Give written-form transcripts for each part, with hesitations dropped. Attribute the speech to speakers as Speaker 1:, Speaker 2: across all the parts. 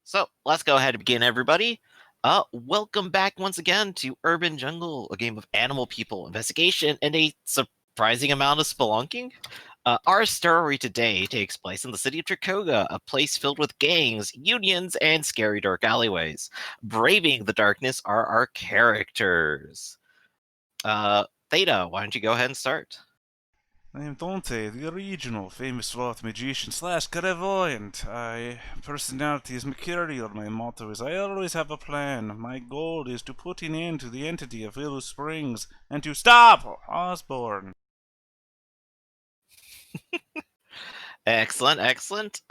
Speaker 1: So let's go ahead and begin, everybody. Welcome back once again to Urban Jungle, a game of animal people investigation and a surprising amount of spelunking. Our story today takes place in the city of Trakoga, a place filled with gangs, unions, and scary dark alleyways. Braving the darkness are our characters. Theta, why don't you go ahead and start?
Speaker 2: I am Dante, the original famous sloth magician slash clairvoyant. My personality is mercurial. My motto is I always have a plan. My goal is to put an end to the entity of Willow Springs and to stop Osborne.
Speaker 1: Excellent, excellent.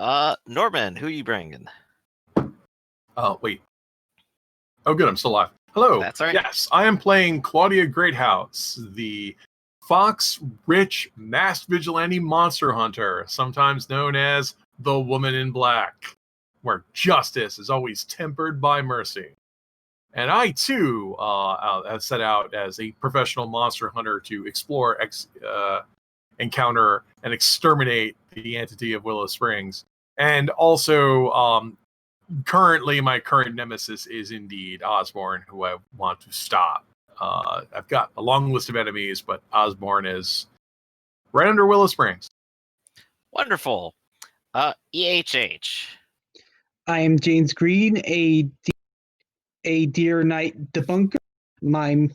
Speaker 1: Norman, who are you bringing?
Speaker 3: Wait. Oh, good. I'm still alive. Hello.
Speaker 1: That's all right.
Speaker 3: Yes, I am playing Claudia Greathouse, the fox-rich masked vigilante monster hunter, sometimes known as the Woman in Black, where justice is always tempered by mercy. And I, too, have set out as a professional monster hunter to explore, encounter, and exterminate the entity of Willow Springs. And also, currently, my current nemesis is indeed Osborne, who I want to stop. I've got a long list of enemies, but Osborne is right under Willow Springs.
Speaker 1: Wonderful. EHH.
Speaker 4: I am James Green, a Deer Knight debunker. My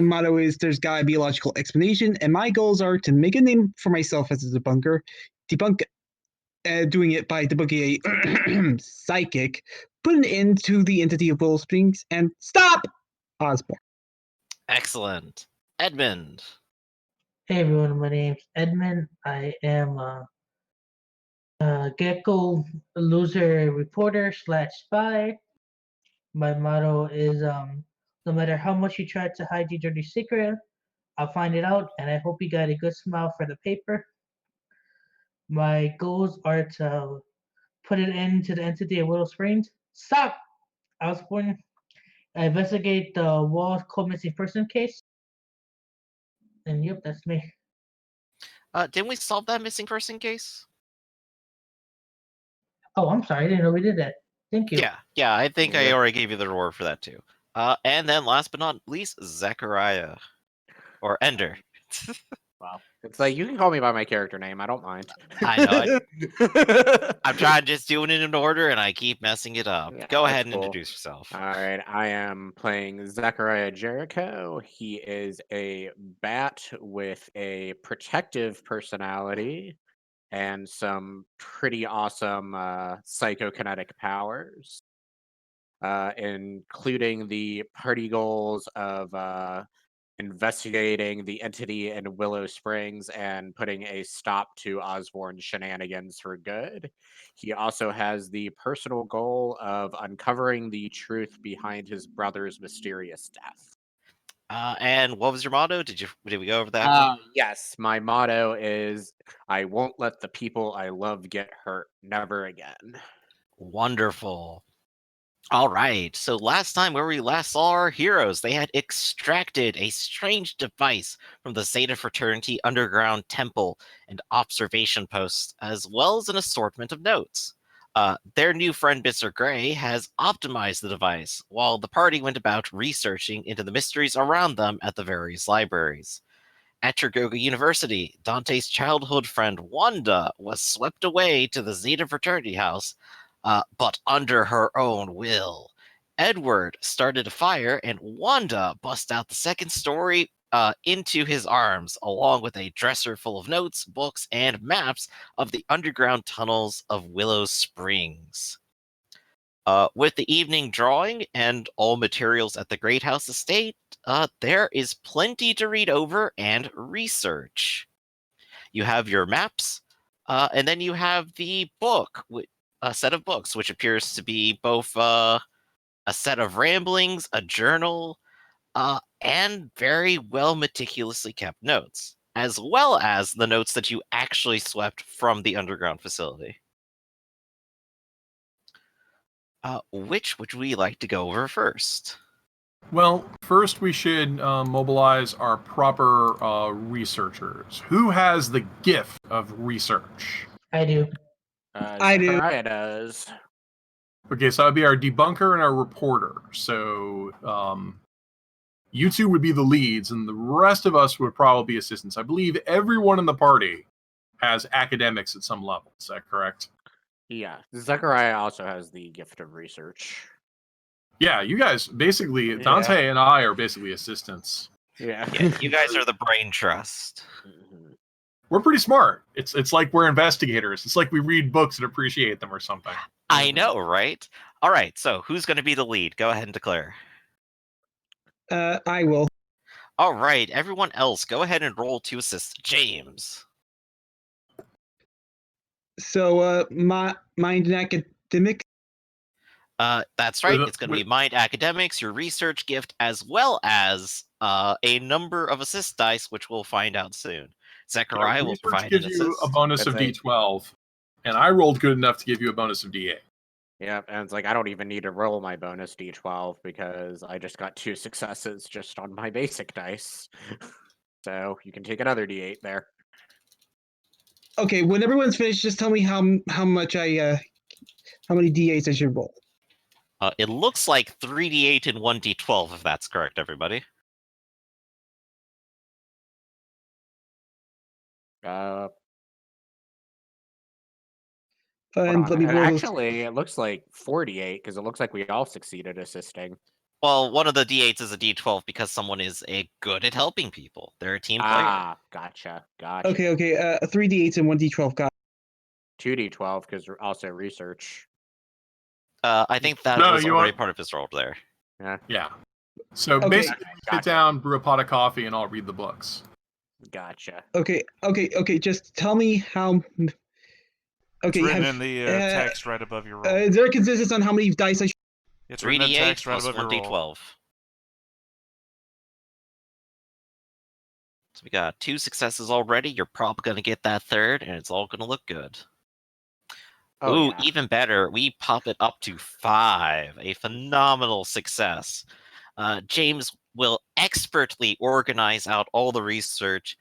Speaker 4: motto is there's gotta be a logical explanation, and my goals are to make a name for myself as a debunker, doing it by debunking a psychic, put an end to the entity of Willow Springs, and stop Osborne.
Speaker 1: Excellent. Edmund.
Speaker 5: Hey everyone, my name's Edmund. I am a gecko loser reporter slash spy. My motto is no matter how much you try to hide your dirty secret, I'll find it out, and I hope you got a good smile for the paper. My goals are to put an end to the entity of Willow Springs. Stop! Osborne. Investigate the Wall Code missing person case. And yep, that's me.
Speaker 1: Didn't we solve that missing person case?
Speaker 5: Oh, I'm sorry, I didn't know we did that. Thank you.
Speaker 1: Yeah, I think I
Speaker 6: Yeah.
Speaker 1: already gave you the reward for that too. And then last but not least, Zachariah. Or Ender.
Speaker 6: Wow. It's like, you can call me by my character name. I don't mind.
Speaker 1: I know. I'm trying just doing it in order and I keep messing it up.
Speaker 6: Yeah,
Speaker 1: Go
Speaker 6: that's
Speaker 1: ahead and
Speaker 6: cool.
Speaker 1: introduce yourself.
Speaker 6: All right. I am playing Zachariah Jericho. He is a bat with a protective personality and some pretty awesome psychokinetic powers, including the party goals of investigating the entity in Willow Springs and putting a stop to Osborne's shenanigans for good. He also has the personal goal of uncovering the truth behind his brother's mysterious death.
Speaker 1: And what was your motto? Did we go over that one?
Speaker 6: Yes, my motto is I won't let the people I love get hurt. Never again.
Speaker 1: Wonderful. All right, so last time where we last saw our heroes, they had extracted a strange device from the Zeta Fraternity underground temple and observation posts, as well as an assortment of notes. Their new friend Mr. Gray has optimized the device, while the party went about researching into the mysteries around them at the various libraries. At Tragoga University, Dante's childhood friend Wanda was swept away to the Zeta Fraternity house, but under her own will. Edward started a fire, and Wanda bust out the second story into his arms, along with a dresser full of notes, books, and maps of the underground tunnels of Willow Springs. With the evening drawing and all materials at the Great House Estate, there is plenty to read over and research. You have your maps, and then you have the book, a set of books, which appears to be both a set of ramblings, a journal, and very well meticulously kept notes, as well as the notes that you actually swept from the underground facility. Which would we like to go over first?
Speaker 3: Well, first we should mobilize our proper researchers. Who has the gift of research?
Speaker 5: I do.
Speaker 4: I do.
Speaker 6: Zachariah does.
Speaker 3: Okay, so that'd be our debunker and our reporter. So you two would be the leads, and the rest of us would probably be assistants. I believe everyone in the party has academics at some level. Is that correct?
Speaker 6: Yeah, Zechariah also has the gift of research.
Speaker 3: Yeah, you guys basically,
Speaker 6: Yeah.
Speaker 3: Dante and I are basically assistants.
Speaker 6: Yeah.
Speaker 1: Yeah, you guys are the brain trust.
Speaker 6: Mhm.
Speaker 3: We're pretty smart. It's like we're investigators. It's like we read books and appreciate them or something.
Speaker 1: I know, right? All right, so who's going to be the lead? Go ahead and declare.
Speaker 4: I will.
Speaker 1: All right, everyone else, go ahead and roll to assist James.
Speaker 4: So, mind and academic.
Speaker 1: That's right.
Speaker 3: With-
Speaker 1: It's going to be mind academics, your research gift, as well as a number of assist dice, which we'll find out soon. Zechariah will
Speaker 3: research
Speaker 1: provide
Speaker 3: gives
Speaker 1: an
Speaker 3: you
Speaker 1: assist.
Speaker 3: a bonus
Speaker 6: That's
Speaker 3: of
Speaker 6: it.
Speaker 3: D12, and I rolled good enough to give you a bonus of D8.
Speaker 6: Yeah, and it's like I don't even need to roll my bonus d12 because I just got 2 successes just on my basic dice. So you can take another d8 there.
Speaker 4: Okay, when everyone's finished, just tell me how much how many d8s I should roll.
Speaker 1: It looks like 3d8 and 1d12, if that's correct, everybody.
Speaker 6: Hold
Speaker 4: And
Speaker 6: on.
Speaker 4: let me
Speaker 6: And
Speaker 4: roll those.
Speaker 6: actually, it looks like 48 because it looks like we all succeeded assisting.
Speaker 1: Well, one of the d8s is a d12 because someone is good at helping people. They're a team player.
Speaker 6: Ah, gotcha. Gotcha.
Speaker 4: Okay. 3d8s and 1d12. Got
Speaker 6: 2d12 because we're also research.
Speaker 1: I think that
Speaker 3: No,
Speaker 1: was
Speaker 3: you
Speaker 1: already
Speaker 3: want-
Speaker 1: part of his role there.
Speaker 3: Yeah. So
Speaker 4: Okay.
Speaker 3: basically, we sit
Speaker 6: Gotcha.
Speaker 3: down, brew a pot of coffee, and I'll read the books.
Speaker 6: Gotcha.
Speaker 4: Okay. Just tell me how.
Speaker 2: It's
Speaker 4: Okay.
Speaker 2: written in the text right above your roll.
Speaker 4: Is there a consensus on how many dice I should?
Speaker 2: It's written in
Speaker 1: 3d8
Speaker 2: text right
Speaker 1: plus
Speaker 2: above your roll.
Speaker 1: 1d12. So we got 2 successes already. You're probably going to get that third, and it's all going to look good.
Speaker 6: Oh,
Speaker 1: Ooh,
Speaker 6: yeah.
Speaker 1: even better. We pop it up to 5. A phenomenal success. James will expertly organize out all the research,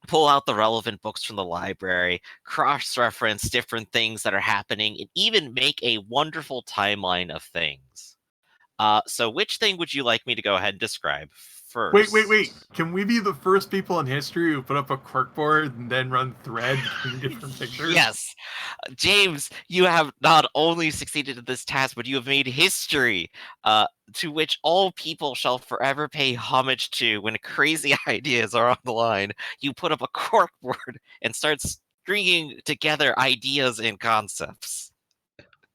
Speaker 1: pull out the relevant books from the library, cross-reference different things that are happening, and even make a wonderful timeline of things. So which thing would you like me to go ahead and describe first?
Speaker 3: Wait. Can we be the first people in history who put up a corkboard and then run thread between different pictures?
Speaker 1: Yes. James, you have not only succeeded at this task, but you have made history, to which all people shall forever pay homage to when crazy ideas are on the line. You put up a corkboard and start stringing together ideas and concepts.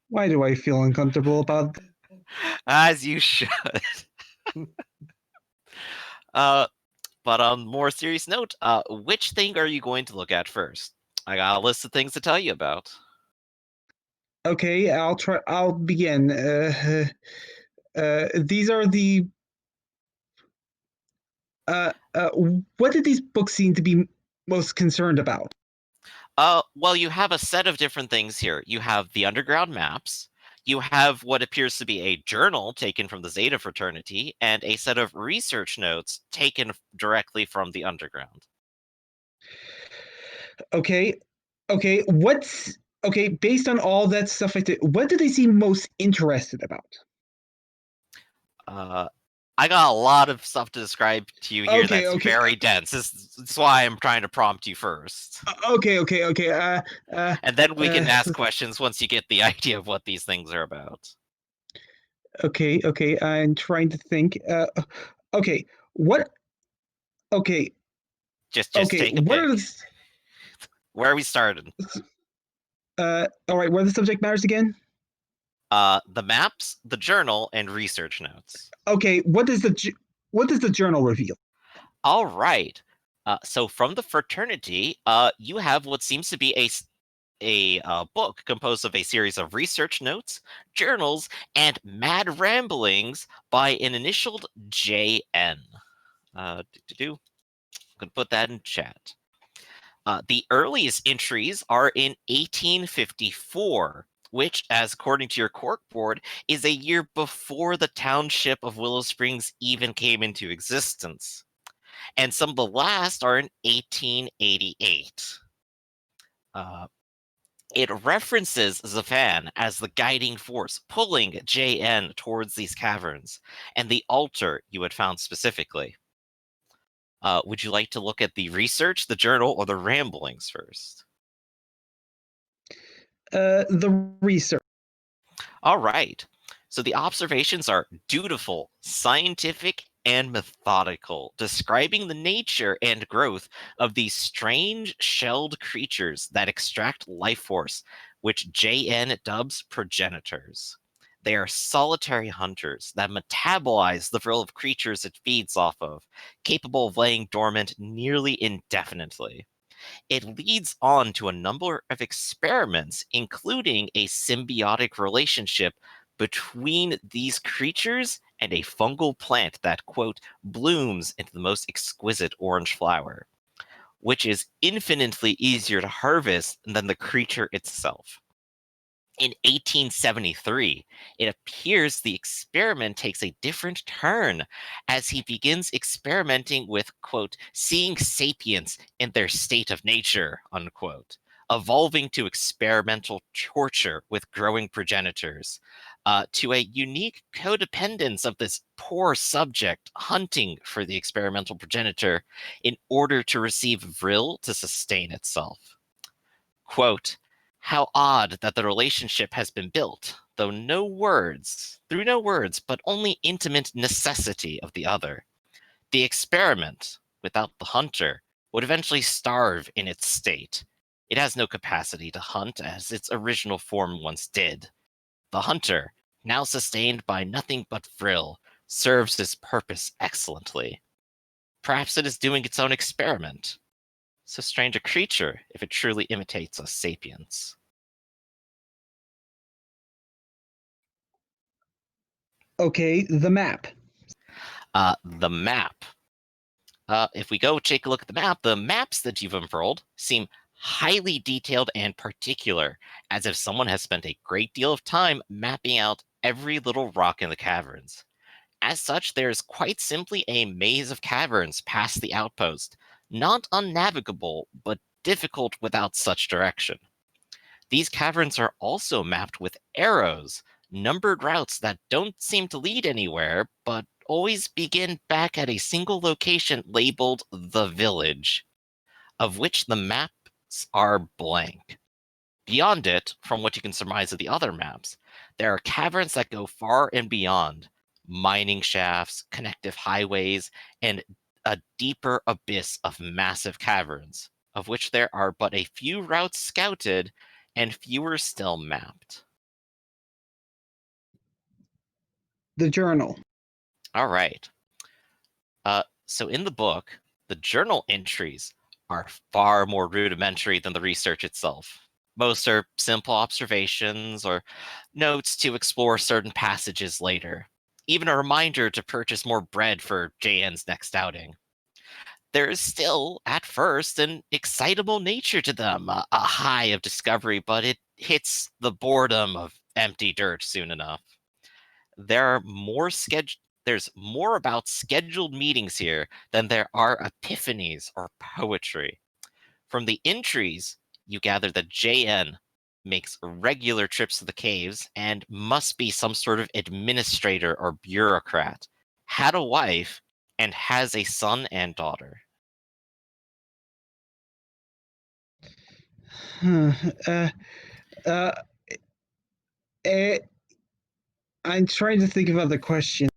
Speaker 4: Why do I feel uncomfortable about?
Speaker 1: As you should. But on more serious note, which thing are you going to look at first? I got a list of things to tell you about.
Speaker 4: Okay, I'll try. I'll begin. These are the. What did these books seem to be most concerned about?
Speaker 1: Well, you have a set of different things here. You have the underground maps, you have what appears to be a journal taken from the Zeta fraternity, and a set of research notes taken directly from the underground.
Speaker 4: Okay, what's okay? Based on all that stuff I did, what do they seem most interested about?
Speaker 1: I got a lot of stuff to describe to you here
Speaker 4: Okay,
Speaker 1: that's
Speaker 4: okay.
Speaker 1: very dense. This is why I'm trying to prompt you first.
Speaker 4: Okay.
Speaker 1: And then we can ask questions once you get the idea of what these things are about.
Speaker 4: Okay. I'm trying to think. Okay, what? Okay,
Speaker 1: Just
Speaker 4: okay.
Speaker 1: take a
Speaker 4: What
Speaker 1: pick.
Speaker 4: are the?
Speaker 1: Where are we started?
Speaker 4: All right. What are the subject matters again?
Speaker 1: The maps, the journal, and research notes.
Speaker 4: Okay. What does the journal reveal?
Speaker 1: All right. So from the fraternity, you have what seems to be a book composed of a series of research notes, journals, and mad ramblings by an initialed JN. I'm gonna put that in chat. The earliest entries are in 1854, which, as according to your corkboard, is a year before the township of Willow Springs even came into existence. And some of the last are in 1888. It references Zafan as the guiding force pulling JN towards these caverns, and the altar you had found specifically. Would you like to look at the research, the journal, or the ramblings first?
Speaker 4: The research.
Speaker 1: All right. So the observations are dutiful, scientific, and methodical, describing the nature and growth of these strange shelled creatures that extract life force, which JN dubs progenitors. They are solitary hunters that metabolize the vril of creatures it feeds off of, capable of laying dormant nearly indefinitely. It leads on to a number of experiments, including a symbiotic relationship between these creatures and a fungal plant that, quote, blooms into the most exquisite orange flower, which is infinitely easier to harvest than the creature itself. In 1873, it appears the experiment takes a different turn as he begins experimenting with, quote, seeing sapients in their state of nature, unquote, evolving to experimental torture with growing progenitors, to a unique codependence of this poor subject hunting for the experimental progenitor in order to receive vril to sustain itself. Quote, how odd that the relationship has been built, through no words, but only intimate necessity of the other. The experiment, without the hunter, would eventually starve in its state. It has no capacity to hunt as its original form once did. The hunter, now sustained by nothing but vril, serves its purpose excellently. Perhaps it is doing its own experiment. So strange a creature if it truly imitates us sapiens.
Speaker 4: Okay, the map.
Speaker 1: The map. If we go take a look at the map, the maps that you've unfurled seem highly detailed and particular, as if someone has spent a great deal of time mapping out every little rock in the caverns. As such, there is quite simply a maze of caverns past the outpost, not unnavigable, but difficult without such direction. These caverns are also mapped with arrows, numbered routes that don't seem to lead anywhere, but always begin back at a single location labeled the village, of which the maps are blank. Beyond it, from what you can surmise of the other maps, there are caverns that go far and beyond mining shafts, connective highways, and a deeper abyss of massive caverns, of which there are but a few routes scouted and fewer still mapped.
Speaker 4: The journal.
Speaker 1: All right. So in the book, the journal entries are far more rudimentary than the research itself. Most are simple observations or notes to explore certain passages later. Even a reminder to purchase more bread for JN's next outing. There is still, at first, an excitable nature to them, a high of discovery, but it hits the boredom of empty dirt soon enough. There are more scheduled There's more about scheduled meetings here than there are epiphanies or poetry. From the entries, you gather that JN makes regular trips to the caves and must be some sort of administrator or bureaucrat, had a wife, and has a son and daughter.
Speaker 4: uh, uh, eh, I'm trying to think of other questions.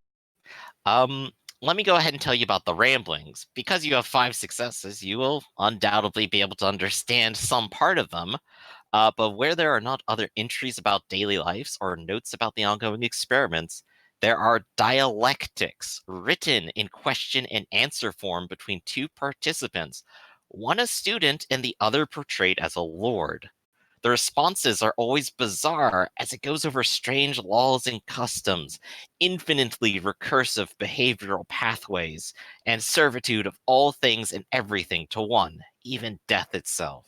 Speaker 1: Um, Let me go ahead and tell you about the ramblings. Because you have 5 successes, you will undoubtedly be able to understand some part of them. But where there are not other entries about daily lives or notes about the ongoing experiments, there are dialectics written in question and answer form between two participants, one a student and the other portrayed as a lord. The responses are always bizarre as it goes over strange laws and customs, infinitely recursive behavioral pathways, and servitude of all things and everything to one, even death itself.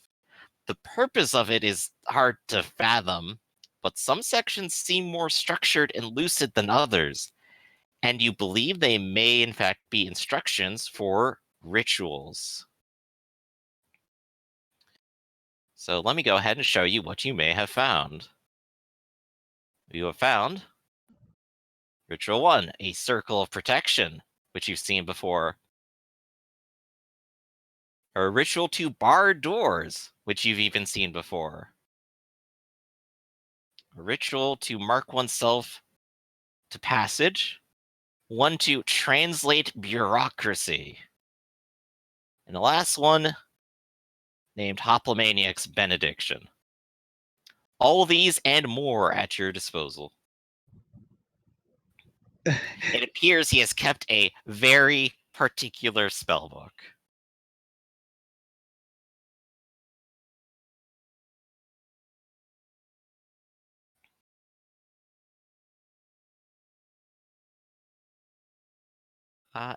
Speaker 1: The purpose of it is hard to fathom, but some sections seem more structured and lucid than others, and you believe they may in fact be instructions for rituals. So let me go ahead and show you what you may have found. You have found Ritual 1, a circle of protection, which you've seen before. Or Ritual 2, barred doors, which you've even seen before. A ritual to mark oneself to passage. One to translate bureaucracy. And the last one, named Hoplomaniac's Benediction. All these and more at your disposal. It appears he has kept a very particular spellbook.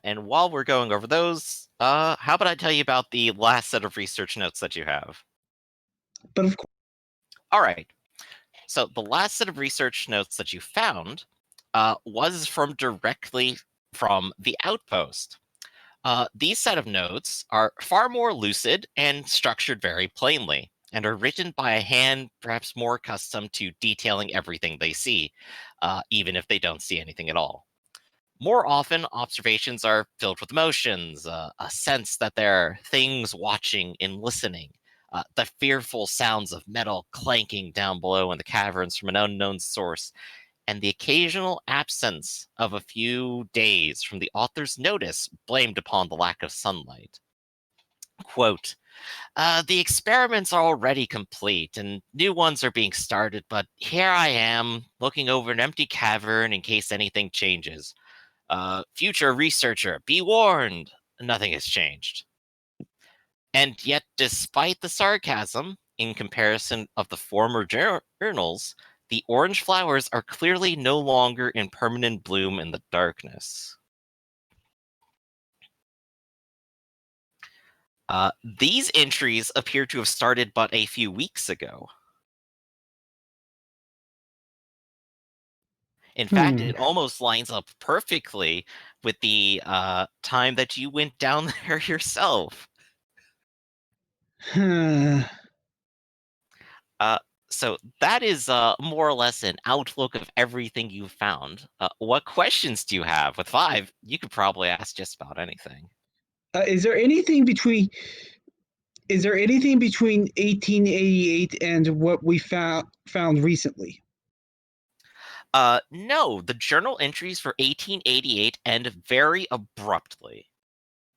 Speaker 1: And while we're going over those, how about I tell you about the last set of research notes that you have?
Speaker 4: But of course,
Speaker 1: All right. So the last set of research notes that you found was from directly from the outpost. These set of notes are far more lucid and structured very plainly, and are written by a hand perhaps more accustomed to detailing everything they see, even if they don't see anything at all. More often, observations are filled with emotions, a sense that there are things watching and listening, the fearful sounds of metal clanking down below in the caverns from an unknown source, and the occasional absence of a few days from the author's notice blamed upon the lack of sunlight. Quote, the experiments are already complete and new ones are being started, but here I am looking over an empty cavern in case anything changes. Future researcher, be warned, nothing has changed. And yet, despite the sarcasm, in comparison of the former journals, the orange flowers are clearly no longer in permanent bloom in the darkness. These entries appear to have started but a few weeks ago. In fact, it almost lines up perfectly with the time that you went down there yourself. So that is more or less an outlook of everything you found. What questions do you have? With 5, you could probably ask just about anything.
Speaker 4: Is there anything between 1888 and what we found recently?
Speaker 1: No, the journal entries for 1888 end very abruptly.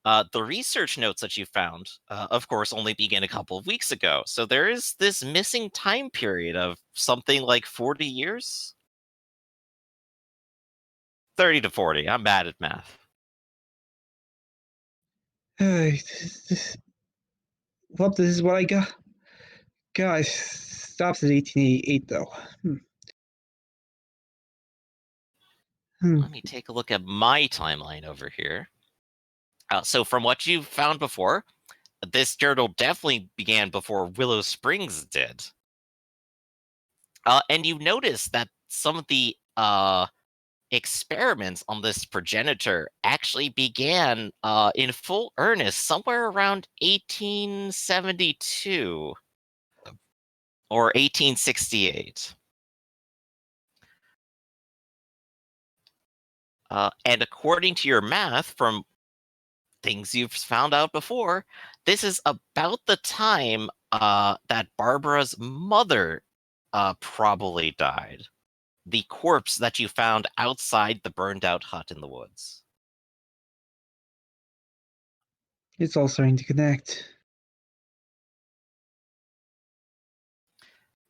Speaker 1: The research notes that you found, of course, only began a couple of weeks ago. So there is this missing time period of something like 40 years? 30 to 40. I'm bad at math.
Speaker 4: This is what I got. Guys, stops at 1888 though.
Speaker 1: Let me take a look at my timeline over here. So from what you've found before, this journal definitely began before Willow Springs did. And you notice that some of the experiments on this progenitor actually began in full earnest somewhere around 1872 or 1868. And according to your math, from things you've found out before, this is about the time that Barbara's mother probably died. The corpse that you found outside the burned out hut in the woods.
Speaker 4: It's all starting to connect.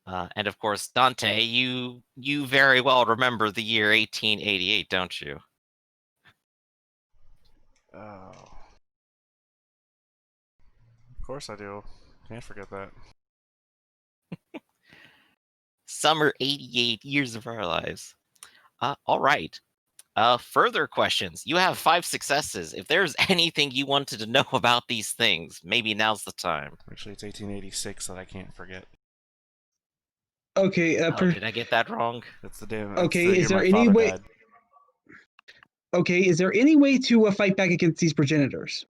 Speaker 1: And of course, Dante, you very well remember the year 1888, don't you?
Speaker 2: Oh. Of course I do. Can't forget that.
Speaker 1: Summer 88, years of our lives. All right. Further questions. You have 5 successes. If there's anything you wanted to know about these things, maybe now's the time.
Speaker 2: Actually, it's 1886 that I can't forget.
Speaker 4: Okay.
Speaker 1: Did I get that wrong?
Speaker 2: That's the damn.
Speaker 4: Okay,
Speaker 2: the
Speaker 4: is
Speaker 2: year
Speaker 4: there
Speaker 2: my
Speaker 4: any
Speaker 2: father
Speaker 4: way?
Speaker 2: died.
Speaker 4: Okay, is there any way to fight back against these progenitors?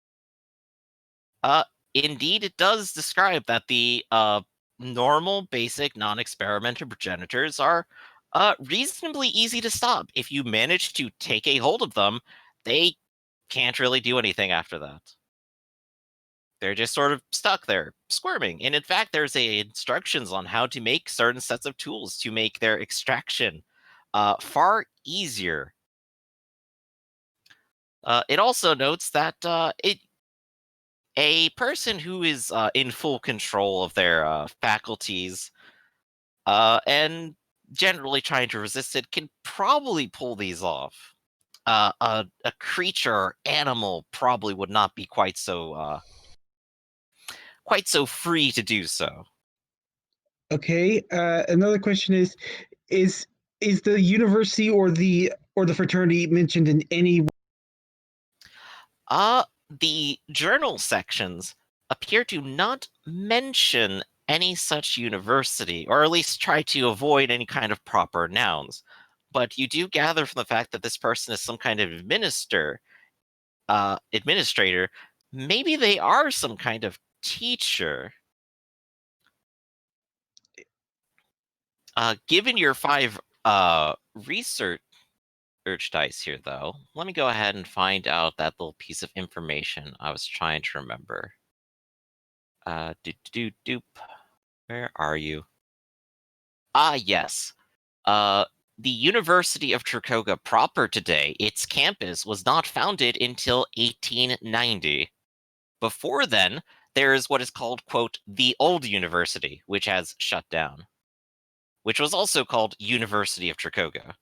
Speaker 1: Indeed, it does describe that the normal, basic, non-experimental progenitors are reasonably easy to stop. If you manage to take a hold of them, they can't really do anything after that. They're just sort of stuck there, squirming. And in fact, there's instructions on how to make certain sets of tools to make their extraction far easier. It also notes that a person who is in full control of their faculties and generally trying to resist it can probably pull these off. A creature or animal probably would not be quite so free to do so.
Speaker 4: Okay. Another question is is the university or the fraternity mentioned in any?
Speaker 1: The journal sections appear to not mention any such university, or at least try to avoid any kind of proper nouns. But you do gather from the fact that this person is some kind of administrator, maybe they are some kind of teacher. Given your 5 research dice here, though, let me go ahead and find out that little piece of information I was trying to remember. Doop. Where are you? Ah, yes. Uh, the University of Trikoga proper today, its campus was not founded until 1890. Before then, there is what is called, quote, the old university, which has shut down, which was also called University of Trikoga.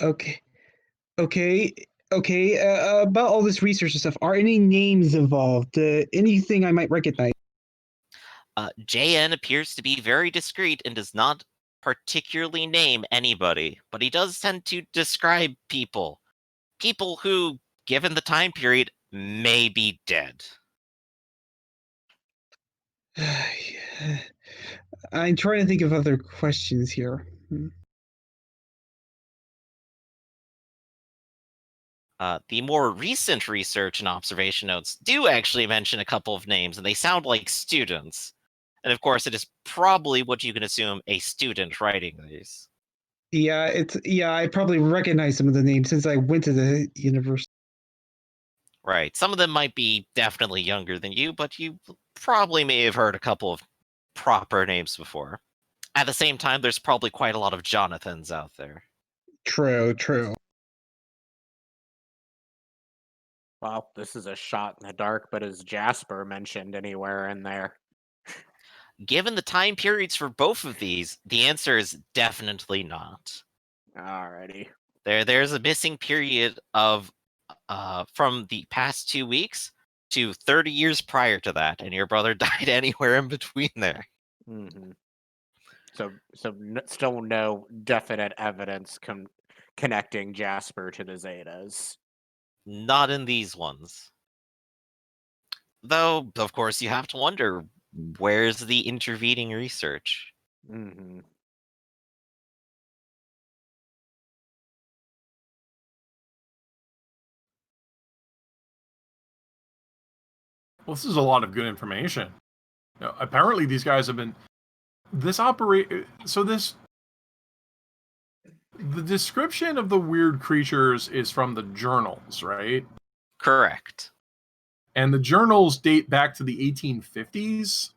Speaker 4: Okay. Okay. Okay. About all this research and stuff, are any names involved? Anything I might recognize?
Speaker 1: JN appears to be very discreet and does not particularly name anybody, but he does tend to describe people. People who, given the time period, may be dead.
Speaker 4: I'm trying to think of other questions here.
Speaker 1: The more recent research and observation notes do actually mention a couple of names, and they sound like students. And of course, it is probably what you can assume a student writing these.
Speaker 4: Yeah, I probably recognize some of the names since I went to the university.
Speaker 1: Right. Some of them might be definitely younger than you, but you probably may have heard a couple of proper names before. At the same time, there's probably quite a lot of Jonathans out there.
Speaker 4: True.
Speaker 6: Well, this is a shot in the dark, but is Jasper mentioned anywhere in there?
Speaker 1: Given the time periods for both of these, the answer is definitely not.
Speaker 6: Alrighty.
Speaker 1: There's a missing period of from the past 2 weeks to 30 years prior to that, and your brother died anywhere in between there.
Speaker 6: Mm-hmm. So still no definite evidence connecting Jasper to the Zetas.
Speaker 1: Not in these ones. Though, of course, you have to wonder, where's the intervening research?
Speaker 6: Mm-hmm.
Speaker 3: Well, this is a lot of good information. Apparently, these guys have been the description of the weird creatures is from the journals, right?
Speaker 1: Correct.
Speaker 3: And the journals date back to the 1850s.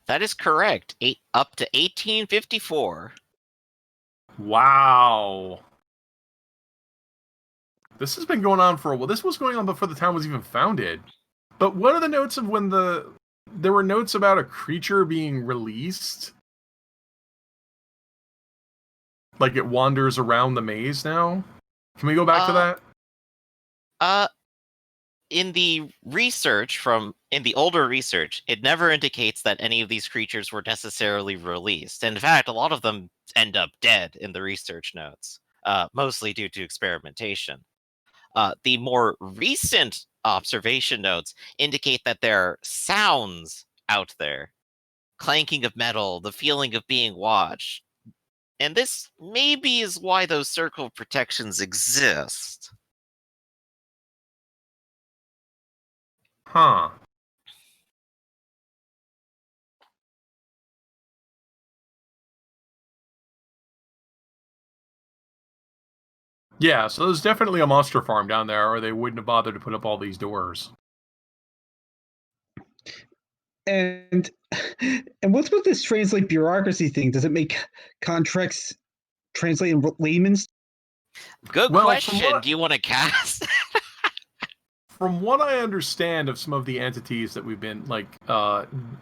Speaker 1: That is correct. Up to 1854.
Speaker 3: Wow. This has been going on for a while. This was going on before the town was even founded. But what are the notes of when there were notes about a creature being released? Like it wanders around the maze now? Can we go back to that?
Speaker 1: In the older research, it never indicates that any of these creatures were necessarily released. In fact, a lot of them end up dead in the research notes, mostly due to experimentation. The more recent observation notes indicate that there are sounds out there, clanking of metal, the feeling of being watched. And this maybe is why those circle of protections exist.
Speaker 3: Huh. Yeah, so there's definitely a monster farm down there, or they wouldn't have bothered to put up all these doors.
Speaker 4: And what's with this translate bureaucracy thing? Does it make contracts translate in layman's?
Speaker 1: Good
Speaker 3: Well,
Speaker 1: question. Do you want to cast?
Speaker 3: From what I understand of some of the entities that we've been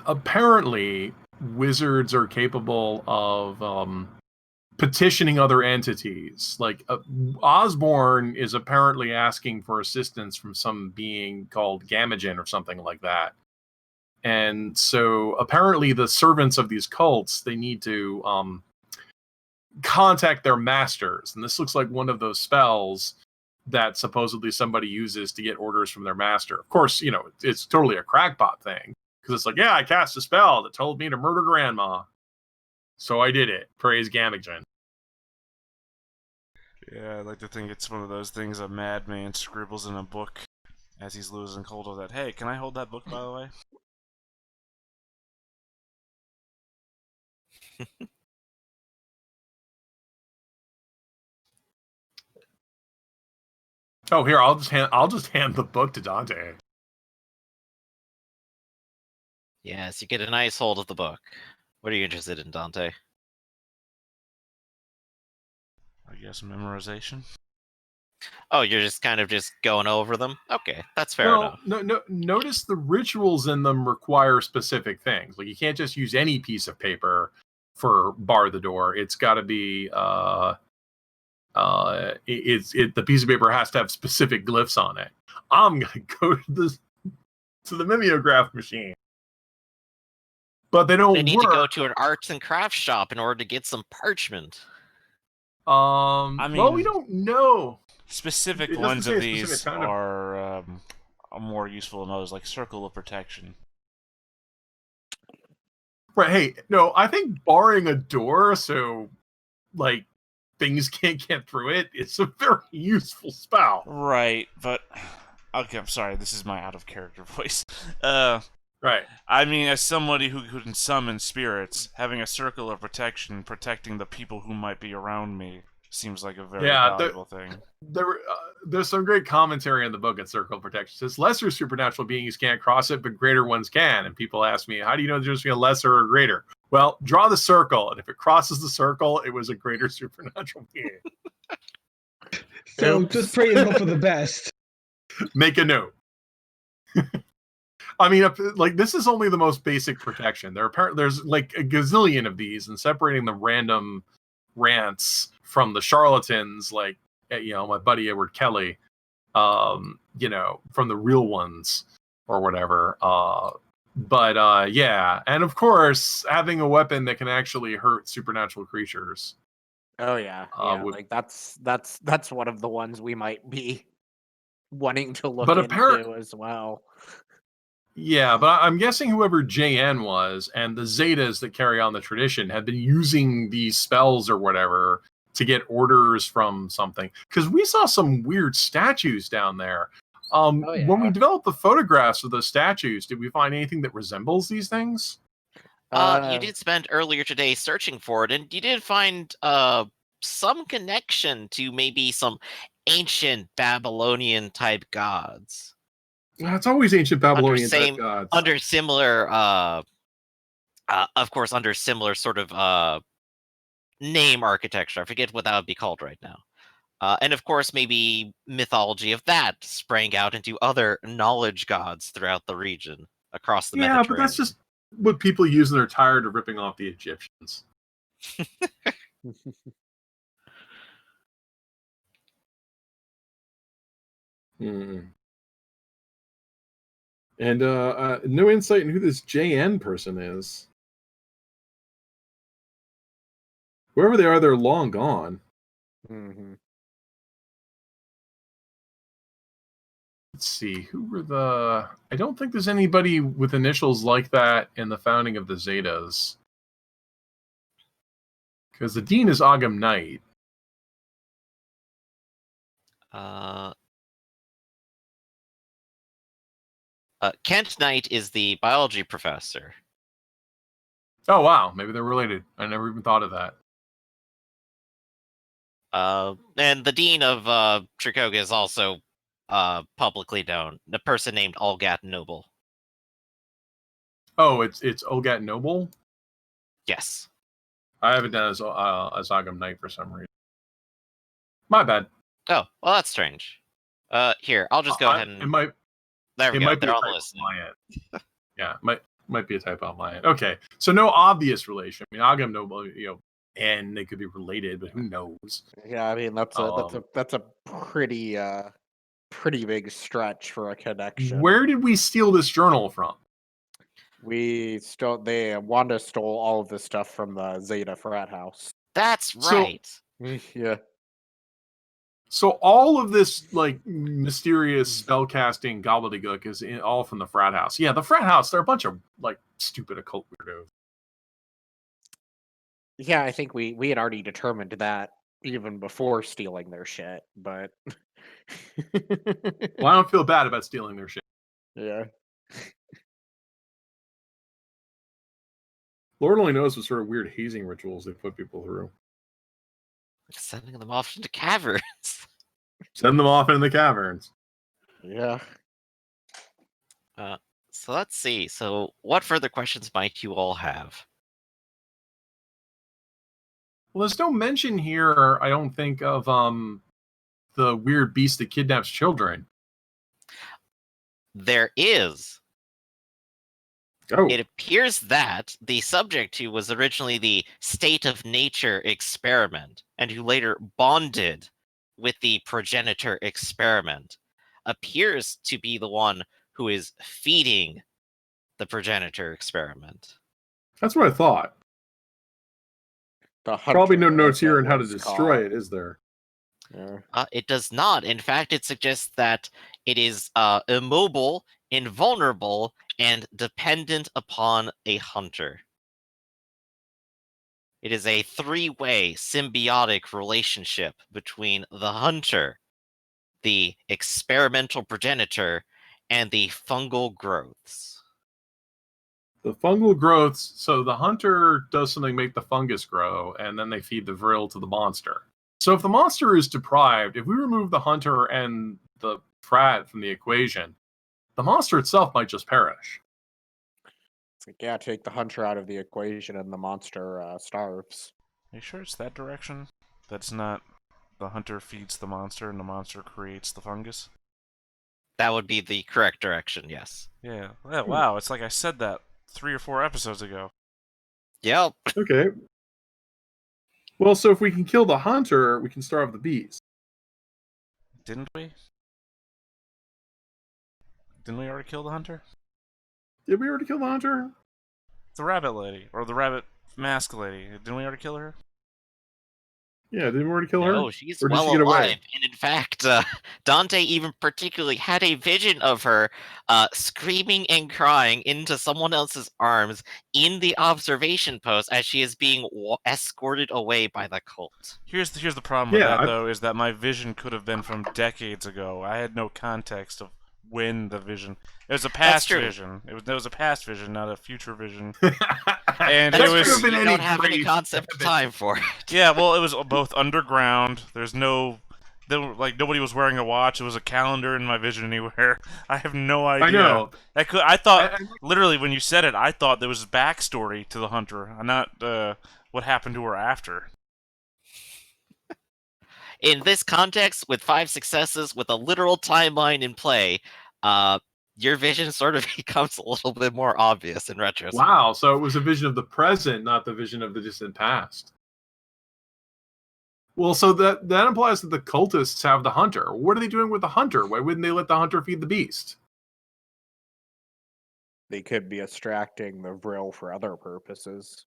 Speaker 3: apparently wizards are capable of petitioning other entities. Like Osborne is apparently asking for assistance from some being called Gamagen or something like that. And so apparently the servants of these cults, they need to contact their masters. And this looks like one of those spells that supposedly somebody uses to get orders from their master. Of course, you know, it's totally a crackpot thing. Because it's like, yeah, I cast a spell that told me to murder grandma. So I did it. Praise Gamagen.
Speaker 2: Yeah, I'd like to think it's one of those things a madman scribbles in a book as he's losing hold of that. Hey, can I hold that book, by the way?
Speaker 3: Oh, here, I'll just hand the book to Dante.
Speaker 1: Yes, you get a nice hold of the book. What are you interested in, Dante?
Speaker 2: I guess memorization.
Speaker 1: Oh, you're just kind of just going over them? Okay, that's fair enough.
Speaker 3: No, notice the rituals in them require specific things. Like you can't just use any piece of paper for bar the door. It's got to be the piece of paper has to have specific glyphs on it. I'm gonna go to the mimeograph machine, but they don't
Speaker 1: They need
Speaker 3: work.
Speaker 1: to go to an arts and crafts shop in order to get some parchment.
Speaker 2: I mean,
Speaker 3: well, we don't know.
Speaker 2: Specific
Speaker 3: It doesn't
Speaker 2: ones
Speaker 3: say
Speaker 2: of
Speaker 3: a specific
Speaker 2: these
Speaker 3: kind of-
Speaker 2: are more useful than others, like Circle of Protection.
Speaker 3: Right? Hey, no, I think barring a door, so like things can't get through it, it's a very useful spell.
Speaker 2: Right, but okay, I'm sorry. This is my out of character voice.
Speaker 3: Right.
Speaker 2: I mean, as somebody who can summon spirits, having a circle of protection protecting the people who might be around me seems like a very valuable thing.
Speaker 3: There's some great commentary in the book at Circle of Protection. It says lesser supernatural beings can't cross it, but greater ones can. And people ask me, how do you know there's a lesser or greater? Well, draw the circle, and if it crosses the circle, it was a greater supernatural being.
Speaker 4: So
Speaker 3: Oops.
Speaker 4: just pray and hope for the best.
Speaker 3: Make a note. I mean, like this is only the most basic protection. There's like a gazillion of these, and separating the random rants from the charlatans, like my buddy Edward Kelly, from the real ones or whatever. Yeah, and of course, having a weapon that can actually hurt supernatural creatures.
Speaker 6: Oh yeah, like that's one of the ones we might be wanting to look into as well.
Speaker 3: Yeah, but I'm guessing whoever JN was and the Zetas that carry on the tradition have been using these spells or whatever to get orders from something. Because we saw some weird statues down there. When we developed the photographs of those statues, did we find anything that resembles these things?
Speaker 1: You did spend earlier today searching for it, and you did find some connection to maybe some ancient Babylonian type gods.
Speaker 3: It's always ancient Babylonian type gods.
Speaker 1: Under similar, of course, under similar sort of name architecture. I forget what that would be called right now. And of course, maybe mythology of that sprang out into other knowledge gods throughout the region across the Mediterranean.
Speaker 3: Yeah, but that's just what people use when they're tired of ripping off the Egyptians. And no insight in who this JN person is. Whoever they are, they're long gone.
Speaker 6: Mm-hmm.
Speaker 3: Let's see, who were the... I don't think there's anybody with initials like that in the founding of the Zetas. Because the Dean is Ogham Knight.
Speaker 1: Kent Knight is the biology professor.
Speaker 3: Oh wow, maybe they're related. I never even thought of that.
Speaker 1: And the dean of Trikoga is also publicly known. The person named Olgat Noble.
Speaker 3: Oh, it's Olgat Noble.
Speaker 1: Yes.
Speaker 3: I have it down as Agam Knight for some reason. My bad.
Speaker 1: Oh, well, that's strange. Here, I'll just go ahead and.
Speaker 3: It might
Speaker 1: There we
Speaker 3: it
Speaker 1: go.
Speaker 3: might be
Speaker 1: They're
Speaker 3: a
Speaker 1: on the
Speaker 3: typo
Speaker 1: list.
Speaker 3: on my end. Yeah, might be a typo on my end. Okay, so no obvious relation. I mean, Agam Noble, and they could be related, but who knows?
Speaker 6: Yeah, I mean that's a pretty big stretch for a connection.
Speaker 3: Where did we steal this journal from?
Speaker 6: Wanda stole all of this stuff from the Zeta frat house.
Speaker 1: That's
Speaker 3: So-
Speaker 1: right.
Speaker 6: Yeah.
Speaker 3: So all of this mysterious spellcasting gobbledygook is all from the frat house. Yeah, the frat house, they're a bunch of stupid occult weirdos.
Speaker 6: Yeah, I think we had already determined that even before stealing their shit, but
Speaker 3: Well, I don't feel bad about stealing their shit.
Speaker 6: yeah.
Speaker 3: Lord only knows what sort of weird hazing rituals they put people through.
Speaker 1: Sending them off into caverns.
Speaker 3: Send them off into the caverns.
Speaker 6: Yeah.
Speaker 1: So let's see. So, what further questions might you all have?
Speaker 3: Well, there's no mention here, I don't think, of the weird beast that kidnaps children.
Speaker 1: There is.
Speaker 3: Oh,
Speaker 1: It appears that the subject who was originally the state of nature experiment and who later bonded with the progenitor experiment appears to be the one who is feeding the progenitor experiment.
Speaker 3: that's what I thought.
Speaker 6: The
Speaker 3: Probably no
Speaker 6: hunter,
Speaker 3: notes
Speaker 6: as
Speaker 3: here
Speaker 6: it
Speaker 3: on how to
Speaker 6: was
Speaker 3: destroy
Speaker 6: called.
Speaker 3: it, is there?
Speaker 6: Yeah.
Speaker 1: It does not. In fact, it suggests that it is immobile, invulnerable, and dependent upon a hunter. It is a three-way symbiotic relationship between the hunter, the experimental progenitor, and the fungal growths.
Speaker 3: The fungal growths, so the hunter does something make the fungus grow, and then they feed the vril to the monster. So if the monster is deprived, if we remove the hunter and the frat from the equation, the monster itself might just perish.
Speaker 6: It's like, yeah, take the hunter out of the equation and the monster starves.
Speaker 2: Are you sure it's that direction? That's not the hunter feeds the monster and the monster creates the fungus?
Speaker 1: That would be the correct direction, yes.
Speaker 2: Yeah. Wow, it's like I said that 3 or 4 episodes ago.
Speaker 1: Yep.
Speaker 3: Okay. Well, so if we can kill the hunter, we can starve the beast.
Speaker 2: Didn't we? Didn't we already kill the hunter?
Speaker 3: Did we already kill the hunter?
Speaker 2: The rabbit lady. Or the rabbit mask lady. Didn't we already kill her?
Speaker 3: Yeah, didn't we already kill her?
Speaker 1: No, she's
Speaker 3: Or did
Speaker 1: well
Speaker 3: she get away?
Speaker 1: alive. And in fact, Dante even particularly had a vision of her screaming and crying into someone else's arms in the observation post as she is being escorted away by the cult.
Speaker 2: Here's the problem with
Speaker 3: Yeah,
Speaker 2: that, though, is that my vision could have been from decades ago. I had no context of when the vision... It was a past
Speaker 1: true.
Speaker 2: vision. It was a past vision, not a future vision.
Speaker 3: And
Speaker 2: That's
Speaker 3: it
Speaker 2: true.
Speaker 3: was
Speaker 2: Could've
Speaker 1: You don't have any concept of time for it.
Speaker 2: Yeah, well, it was both underground. There's no... nobody was wearing a watch. It was a calendar in my vision anywhere. I have no idea.
Speaker 3: I know.
Speaker 2: I thought, literally, when you said it, I thought there was a backstory to the hunter, not what happened to her after.
Speaker 1: In this context, with 5 successes, with a literal timeline in play, your vision sort of becomes a little bit more obvious in retrospect.
Speaker 3: Wow, so it was a vision of the present, not the vision of the distant past. Well, so that implies that the cultists have the hunter. What are they doing with the hunter? Why wouldn't they let the hunter feed the beast?
Speaker 6: They could be extracting the vril for other purposes.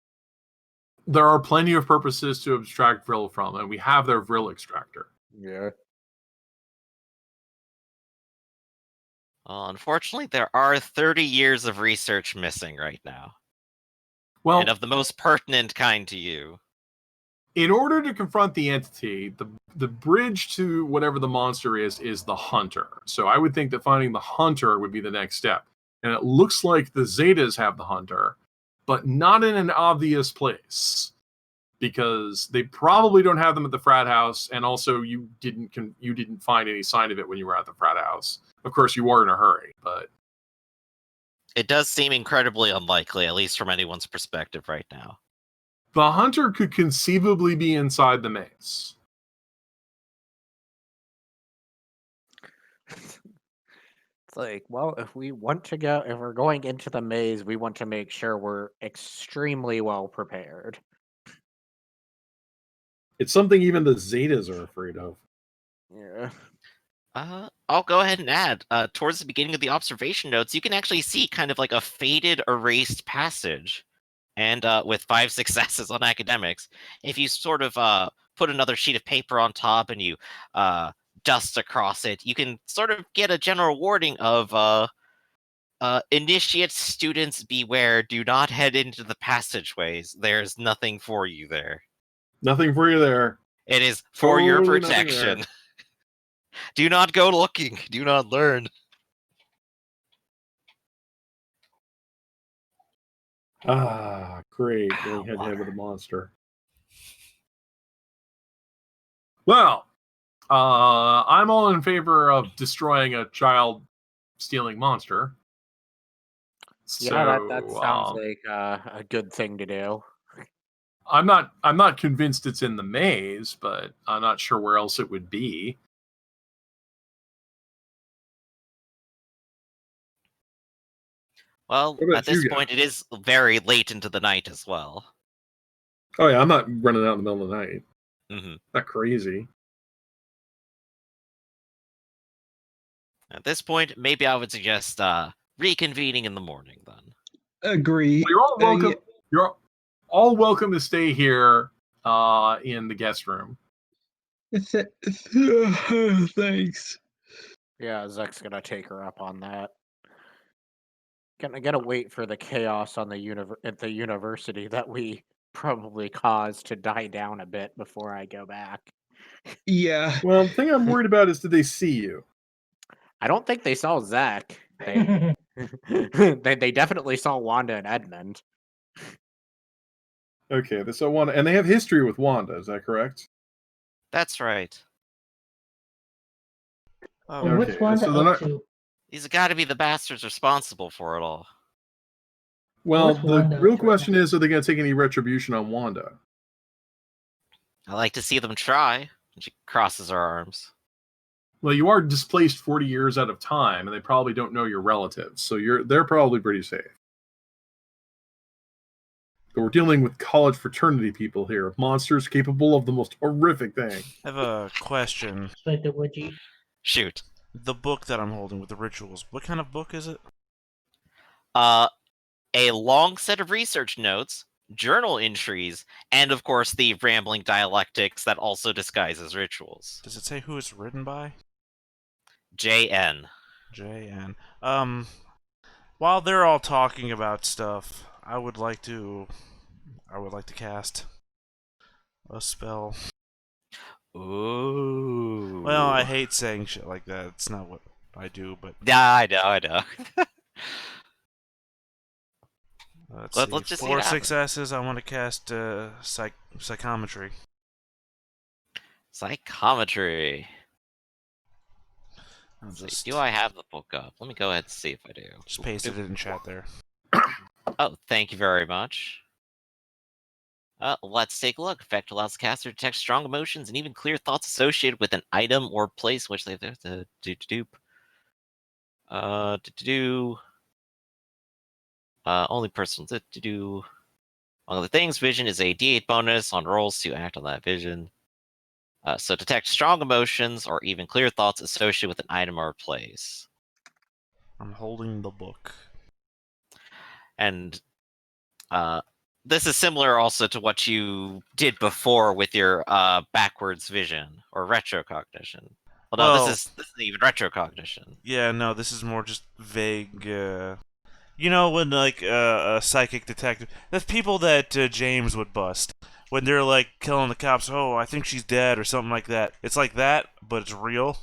Speaker 3: There are plenty of purposes to abstract vril from, and we have their vril extractor.
Speaker 6: Yeah.
Speaker 1: Unfortunately, there are 30 years of research missing right now,
Speaker 3: Well,
Speaker 1: and of the most pertinent kind to you.
Speaker 3: in order to confront the entity, the bridge to whatever the monster is the hunter. So I would think that finding the hunter would be the next step. and it looks like the Zetas have the hunter, but not in an obvious place, because they probably don't have them at the frat house, and also you didn't find any sign of it when you were at the frat house. Of course, you were in a hurry, but
Speaker 1: It does seem incredibly unlikely, at least from anyone's perspective right now.
Speaker 3: the hunter could conceivably be inside the maze.
Speaker 6: It's like, well, if we're going into the maze, we want to make sure we're extremely well prepared.
Speaker 3: It's something even the Zetas are afraid of.
Speaker 6: Yeah.
Speaker 1: I'll go ahead and add, towards the beginning of the observation notes, you can actually see kind of like a faded, erased passage. And with 5 successes on academics, if you sort of put another sheet of paper on top and you dust across it, you can sort of get a general warning of initiate students beware, do not head into the passageways. There's nothing for you there.
Speaker 3: Nothing for you there.
Speaker 1: It is for your
Speaker 3: Totally nothing
Speaker 1: protection.
Speaker 3: there.
Speaker 1: Do not go looking. Do not learn.
Speaker 3: Ah, great. Going head to head
Speaker 1: Water.
Speaker 3: with a monster. Well, I'm all in favor of destroying a child stealing monster.
Speaker 6: Yeah, that
Speaker 3: So,
Speaker 6: sounds like a good thing to do.
Speaker 3: I'm not convinced it's in the maze, but I'm not sure where else it would be.
Speaker 1: Well,
Speaker 3: What about
Speaker 1: at this
Speaker 3: you
Speaker 1: point, it is very late into the night as well.
Speaker 3: Oh yeah, I'm not running out in the middle of the night.
Speaker 1: Hmm.
Speaker 3: Not crazy.
Speaker 1: At this point, maybe I would suggest reconvening in the morning then.
Speaker 4: Agree.
Speaker 3: Well, you're all welcome.
Speaker 4: Yeah.
Speaker 3: You're all welcome to stay here in the guest room.
Speaker 4: Thanks.
Speaker 6: Yeah, Zek's gonna take her up on that. Gotta wait for the chaos on at the university that we probably caused to die down a bit before I go back.
Speaker 4: Yeah.
Speaker 3: Well, the thing I'm worried about is, did they see you?
Speaker 6: I don't think they saw Zach. They they definitely saw Wanda and Edmund.
Speaker 3: Okay, they saw Wanda, and they have history with Wanda. Is that correct?
Speaker 1: That's right.
Speaker 5: Well, what's
Speaker 3: Okay,
Speaker 5: Wanda
Speaker 3: so they're
Speaker 5: up
Speaker 3: not-
Speaker 5: to?
Speaker 1: These have got to be the bastards responsible for it all.
Speaker 3: Well,
Speaker 5: What's
Speaker 3: the
Speaker 5: Wanda up
Speaker 3: real
Speaker 5: to right
Speaker 3: question is, are they going to take any retribution on Wanda?
Speaker 1: I like to see them try. And she crosses her arms.
Speaker 3: Well, you are displaced 40 years out of time, and they probably don't know your relatives, so they're probably pretty safe. But we're dealing with college fraternity people here, monsters capable of the most horrific thing.
Speaker 2: I have a question.
Speaker 5: Like the Woogie?
Speaker 1: Shoot.
Speaker 2: The book that I'm holding with the rituals, what kind of book is it?
Speaker 1: A long set of research notes, journal entries, and of course the rambling dialectics that also disguises rituals.
Speaker 2: Does it say who it's written by?
Speaker 1: JN.
Speaker 2: J.N. While they're all talking about stuff, I would like to cast a spell.
Speaker 1: Ooh.
Speaker 2: Well, I hate saying shit like that. It's not what I do, but
Speaker 1: Yeah, I know.
Speaker 2: let's
Speaker 1: Let's
Speaker 2: see.
Speaker 1: just see
Speaker 2: 4
Speaker 1: what happens.
Speaker 2: successes. I want to cast psychometry.
Speaker 1: Psychometry.
Speaker 2: I'll
Speaker 1: Let's see,
Speaker 2: just
Speaker 1: do I have the book up? Let me go ahead and see if I do.
Speaker 2: just pasted it in chat there.
Speaker 1: Oh, thank you very much. Let's take a look. Effect allows the caster to detect strong emotions and even clear thoughts associated with an item or place which they have to do. Only personal to do. Among other things, vision is a D8 bonus on rolls to act on that vision. So detect strong emotions or even clear thoughts associated with an item or place.
Speaker 2: I'm holding the book.
Speaker 1: And this is similar also to what you did before with your backwards vision or retrocognition. Well, no,
Speaker 2: Well-
Speaker 1: this isn't even retrocognition.
Speaker 2: Yeah, no, this is more just vague. You know, when like a psychic detective, that's people that James would bust when they're like killing the cops. Oh, I think she's dead or something like that. It's like that, but it's real.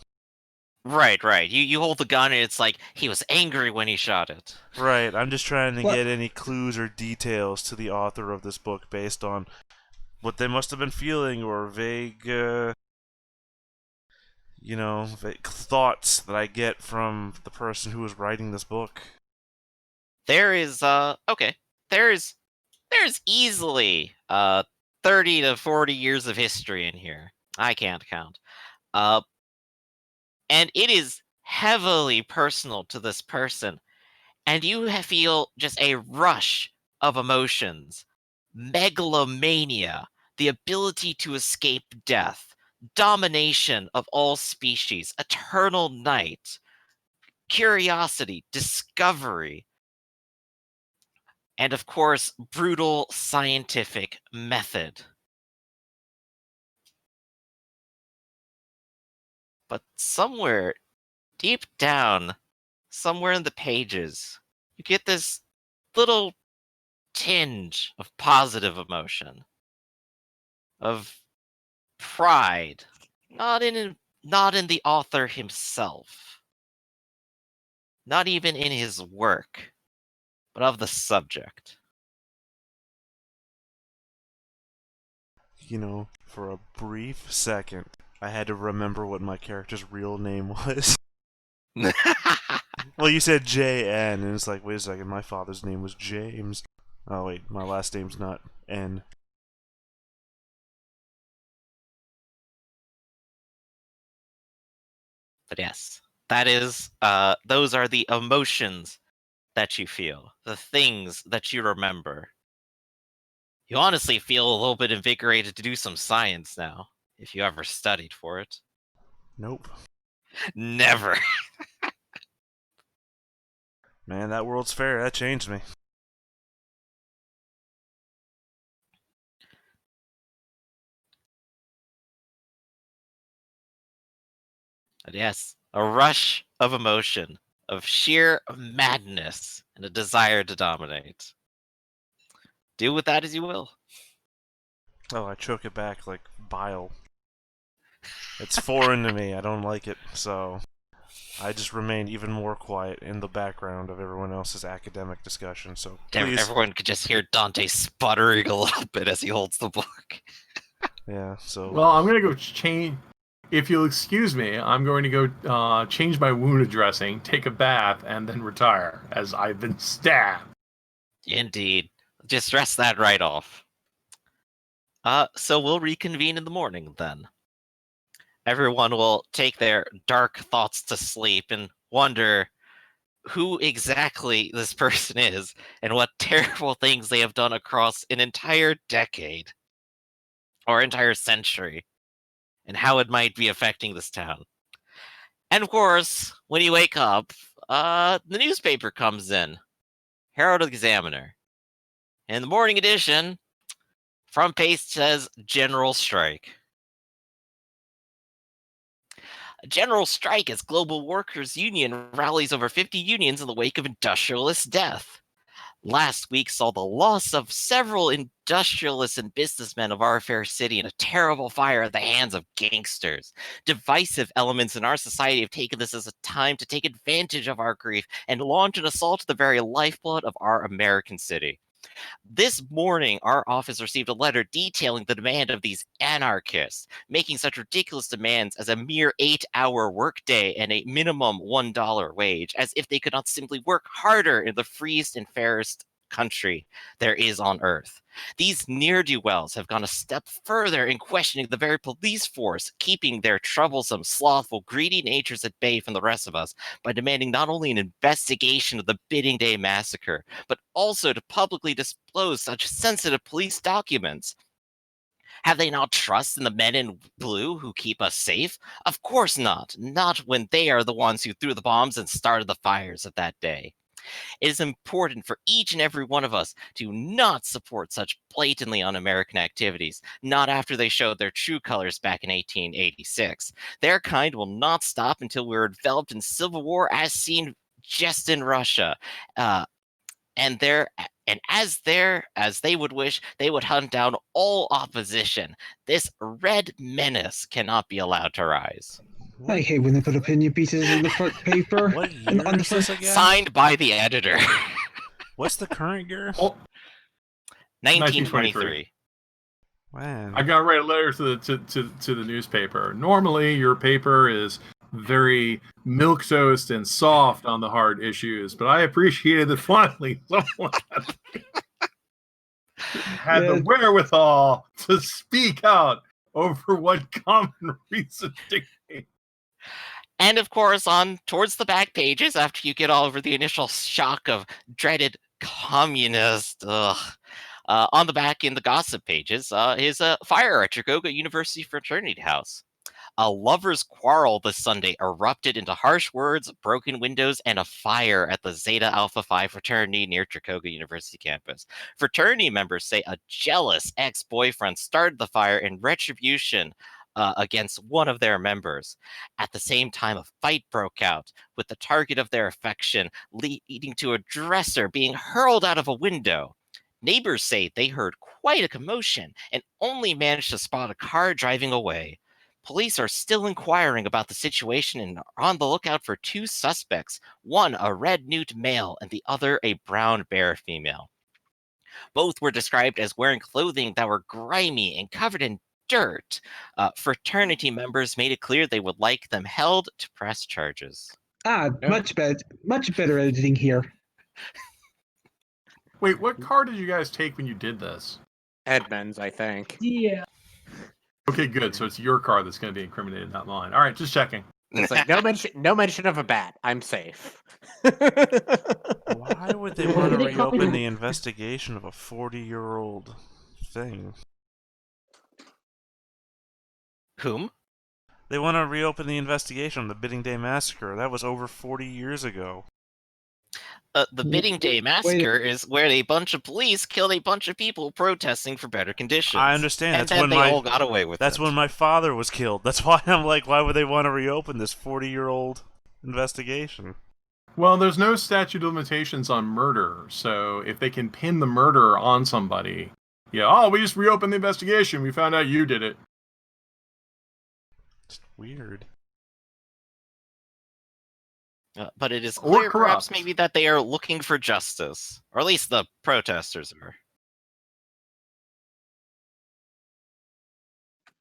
Speaker 1: Right. You hold the gun and it's like he was angry when he shot it.
Speaker 2: Right, I'm just trying to
Speaker 4: What?
Speaker 2: get any clues or details to the author of this book based on what they must have been feeling or vague, vague thoughts that I get from the person who was writing this book.
Speaker 1: There is okay. There's easily 30 to 40 years of history in here. I can't count. Uh and it is heavily personal to this person, and you feel just a rush of emotions: megalomania, the ability to escape death, domination of all species, eternal night, curiosity, discovery, and of course, brutal scientific method. But somewhere deep down, somewhere in the pages, you get this little tinge of positive emotion, of pride, not in the author himself, not even in his work, but of the subject.
Speaker 2: For a brief second, I had to remember what my character's real name was. Well, you said J.N., and it's like, wait a second, my father's name was James. Oh, wait, my last name's not N.
Speaker 1: But yes, that is those are the emotions that you feel, the things that you remember. You honestly feel a little bit invigorated to do some science now, if you ever studied for it.
Speaker 2: Nope.
Speaker 1: Never.
Speaker 2: Man, that World's Fair, that changed me.
Speaker 1: But yes, a rush of emotion, of sheer madness, and a desire to dominate. Do with that as you will.
Speaker 2: Oh, I choke it back like bile. It's foreign to me, I don't like it, so I just remain even more quiet in the background of everyone else's academic discussion, so please.
Speaker 1: Everyone could just hear Dante sputtering a little bit as he holds the book.
Speaker 2: Yeah, so...
Speaker 3: Well, I'm going to go change. If you'll excuse me, I'm going to go change my wound dressing, take a bath, and then retire, as I've been stabbed.
Speaker 1: Indeed. Just rest that right off. So we'll reconvene in the morning then. Everyone will take their dark thoughts to sleep and wonder who exactly this person is and what terrible things they have done across an entire decade or entire century, and how it might be affecting this town. And of course, when you wake up, the newspaper comes in, Herald Examiner. In the morning edition, front page says General Strike. A general strike as Global Workers Union rallies over 50 unions in the wake of industrialist death. Last week saw the loss of several industrialists and businessmen of our fair city in a terrible fire at the hands of gangsters. Divisive elements in our society have taken this as a time to take advantage of our grief and launch an assault to the very lifeblood of our American city. This morning, our office received a letter detailing the demand of these anarchists, making such ridiculous demands as a mere 8-hour workday and a minimum $1 wage, as if they could not simply work harder in the freest and fairest country there is on earth. These ne'er-do-wells have gone a step further in questioning the very police force, keeping their troublesome, slothful, greedy natures at bay from the rest of us by demanding not only an investigation of the Bidding Day massacre, but also to publicly disclose such sensitive police documents. Have they not trust in the men in blue who keep us safe? Of course not. Not when they are the ones who threw the bombs and started the fires of that day. It is important for each and every one of us to not support such blatantly un-American activities, not after they showed their true colors back in 1886. Their kind will not stop until we're enveloped in civil war as seen just in Russia. And as they would wish, they would hunt down all opposition. This red menace cannot be allowed to rise.
Speaker 4: I hate when they put opinion pieces in the front paper.
Speaker 2: What
Speaker 4: and
Speaker 2: year
Speaker 4: on the
Speaker 2: is this
Speaker 4: front.
Speaker 2: again?
Speaker 1: Signed by the editor.
Speaker 2: What's the current year?
Speaker 3: Oh,
Speaker 1: 1923.
Speaker 2: Man.
Speaker 3: I got to write a letter to the newspaper. Normally, your paper is very milquetoast and soft on the hard issues, but I appreciated that finally someone had the wherewithal to speak out over what common reason dictates.
Speaker 1: And of course, towards the back pages, after you get all over the initial shock of dreaded communist, on the back in the gossip pages is a fire at Chicago University fraternity house. A lover's quarrel this Sunday erupted into harsh words, broken windows, and a fire at the Zeta Alpha Phi fraternity near Chicago University campus. Fraternity members say a jealous ex-boyfriend started the fire in retribution against one of their members. At the same time, a fight broke out, with the target of their affection leading to a dresser being hurled out of a window. Neighbors say they heard quite a commotion and only managed to spot a car driving away. Police are still inquiring about the situation and are on the lookout for two suspects, one a red newt male and the other a brown bear female. Both were described as wearing clothing that were grimy and covered in dirt. Fraternity members made it clear they would like them held to press charges.
Speaker 4: Much better editing here.
Speaker 3: Wait, what car did you guys take when you did this?
Speaker 6: Edmonds, I think.
Speaker 5: Yeah.
Speaker 3: Okay, good. So it's your car that's going to be incriminated, not mine. All right, just checking.
Speaker 6: It's like no mention of a bat. I'm safe.
Speaker 2: Why would they want to
Speaker 5: They copied
Speaker 2: reopen
Speaker 5: it.
Speaker 2: the investigation of a 40-year-old thing?
Speaker 1: Whom?
Speaker 2: They want to reopen the investigation of the Bidding Day Massacre. That was over 40 years ago.
Speaker 1: The Bidding Day Massacre is where a bunch of police killed a bunch of people protesting for better conditions.
Speaker 2: I understand.
Speaker 1: And
Speaker 2: That's
Speaker 1: then
Speaker 2: when
Speaker 1: they all got away with
Speaker 2: That's
Speaker 1: it.
Speaker 2: when my father was killed. That's why I'm like, why would they want to reopen this 40-year-old investigation?
Speaker 3: Well, there's no statute of limitations on murder, so if they can pin the murder on somebody, we just reopened the investigation. We found out you did it.
Speaker 2: It's weird.
Speaker 1: But it is
Speaker 3: Or
Speaker 1: clear,
Speaker 3: corrupt.
Speaker 1: perhaps, maybe that they are looking for justice. Or at least the protesters are.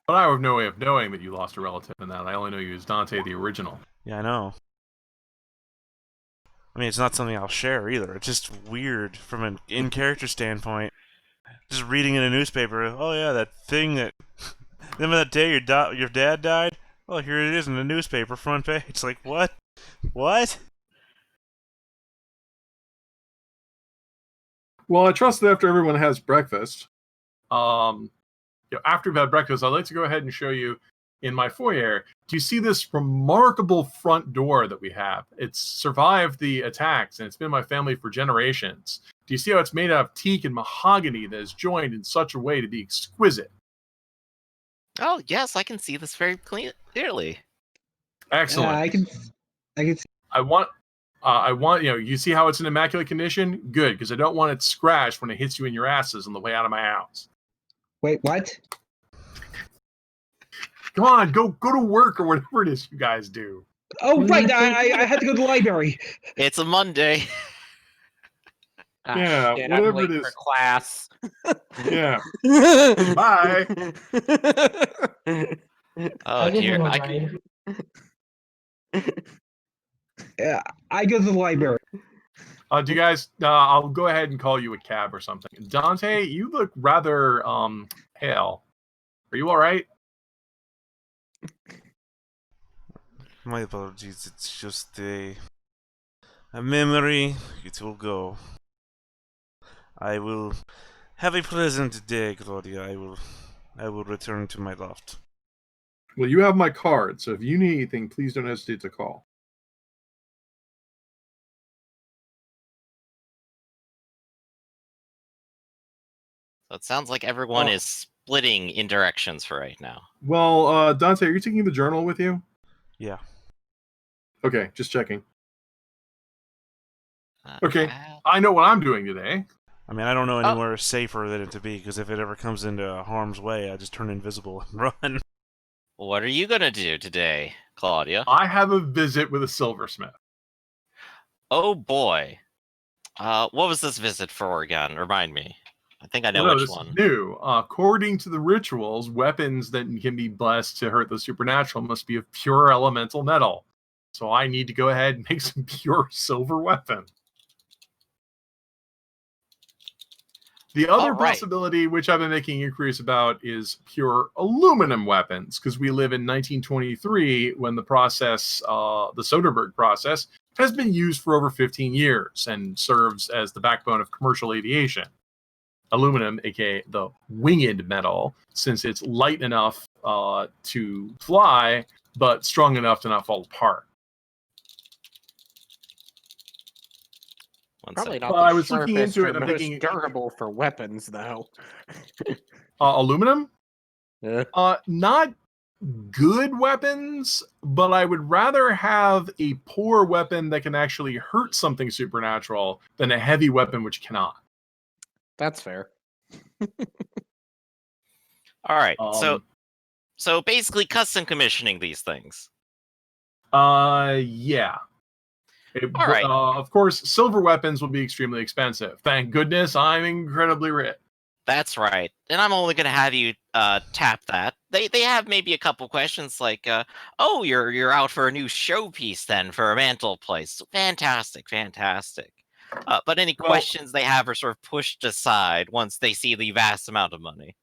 Speaker 3: But I have no way of knowing that you lost a relative in that. I only know you as Dante the original.
Speaker 2: Yeah, I know. I mean, it's not something I'll share either. It's just weird from an in-character standpoint. Just reading in a newspaper, oh yeah, that thing that... Remember that day your dad died? Well, here it is in the newspaper, front page. Like, what? What?
Speaker 3: Well, I trust that after everyone has breakfast, after we've had breakfast, I'd like to go ahead and show you in my foyer. Do you see this remarkable front door that we have? It's survived the attacks, and it's been in my family for generations. Do you see how it's made out of teak and mahogany that is joined in such a way to be exquisite?
Speaker 1: Oh, yes, I can see this very clearly.
Speaker 3: Excellent.
Speaker 4: I can see.
Speaker 3: I want, you see how it's in immaculate condition? Good, because I don't want it scratched when it hits you in your asses on the way out of my house.
Speaker 4: Wait, what?
Speaker 3: Come on, go to work or whatever it is you guys do.
Speaker 4: Oh, right, I had to go to the library.
Speaker 1: It's a Monday.
Speaker 3: Yeah,
Speaker 6: shit,
Speaker 3: whatever
Speaker 6: I'm late
Speaker 3: it
Speaker 6: for
Speaker 3: is.
Speaker 6: class.
Speaker 3: Yeah. Bye.
Speaker 1: Oh,
Speaker 5: I'll give
Speaker 1: dear.
Speaker 5: him a
Speaker 1: I
Speaker 5: ride.
Speaker 4: I go to the library.
Speaker 3: Do you guys? I'll go ahead and call you a cab or something. Dante, you look rather pale. Are you all right?
Speaker 2: My apologies, it's just a memory. It will go. I will have a pleasant day, Claudia. I will return to my loft.
Speaker 3: Well, you have my card, so if you need anything, please don't hesitate to call.
Speaker 1: So it sounds like everyone is splitting in directions for right now.
Speaker 3: Well, Dante, are you taking the journal with you?
Speaker 2: Yeah.
Speaker 3: Okay, just checking.
Speaker 1: Uh,
Speaker 3: Okay.
Speaker 1: well,
Speaker 3: I know what I'm doing today.
Speaker 2: I mean, I don't know anywhere safer than it to be, because if it ever comes into harm's way, I just turn invisible and run.
Speaker 1: What are you gonna do today? Claudia.
Speaker 3: I have a visit with a silversmith.
Speaker 1: Oh boy. What was this visit for again? Remind me. I think I know
Speaker 3: Well, no,
Speaker 1: which
Speaker 3: this
Speaker 1: one.
Speaker 3: is new. According to the rituals, weapons that can be blessed to hurt the supernatural must be of pure elemental metal. So I need to go ahead and make some pure silver weapon. The other
Speaker 1: All right.
Speaker 3: possibility, which I've been making inquiries about, is pure aluminum weapons, because we live in 1923 when the process, the Soderbergh process, has been used for over 15 years and serves as the backbone of commercial aviation. Aluminum, aka the winged metal, since it's light enough to fly, but strong enough to not fall apart.
Speaker 1: One
Speaker 6: Probably
Speaker 1: second.
Speaker 6: not
Speaker 3: Well,
Speaker 6: the
Speaker 3: I was looking
Speaker 6: sharpest
Speaker 3: into it
Speaker 6: or
Speaker 3: and I'm
Speaker 6: most
Speaker 3: thinking,
Speaker 6: durable for weapons, though.
Speaker 3: aluminum?
Speaker 6: Yeah.
Speaker 3: Not good weapons, but I would rather have a poor weapon that can actually hurt something supernatural than a heavy weapon which cannot.
Speaker 6: That's fair.
Speaker 1: All right.
Speaker 3: Um,
Speaker 1: So basically custom commissioning these things.
Speaker 3: yeah.
Speaker 1: All right.
Speaker 3: Of course, silver weapons will be extremely expensive. Thank goodness I'm incredibly rich.
Speaker 1: That's right. And I'm only going to have you tap that. They have maybe a couple questions like, oh, you're out for a new showpiece then for a mantelpiece. Fantastic, fantastic. But any
Speaker 3: Well,
Speaker 1: questions they have are sort of pushed aside once they see the vast amount of money.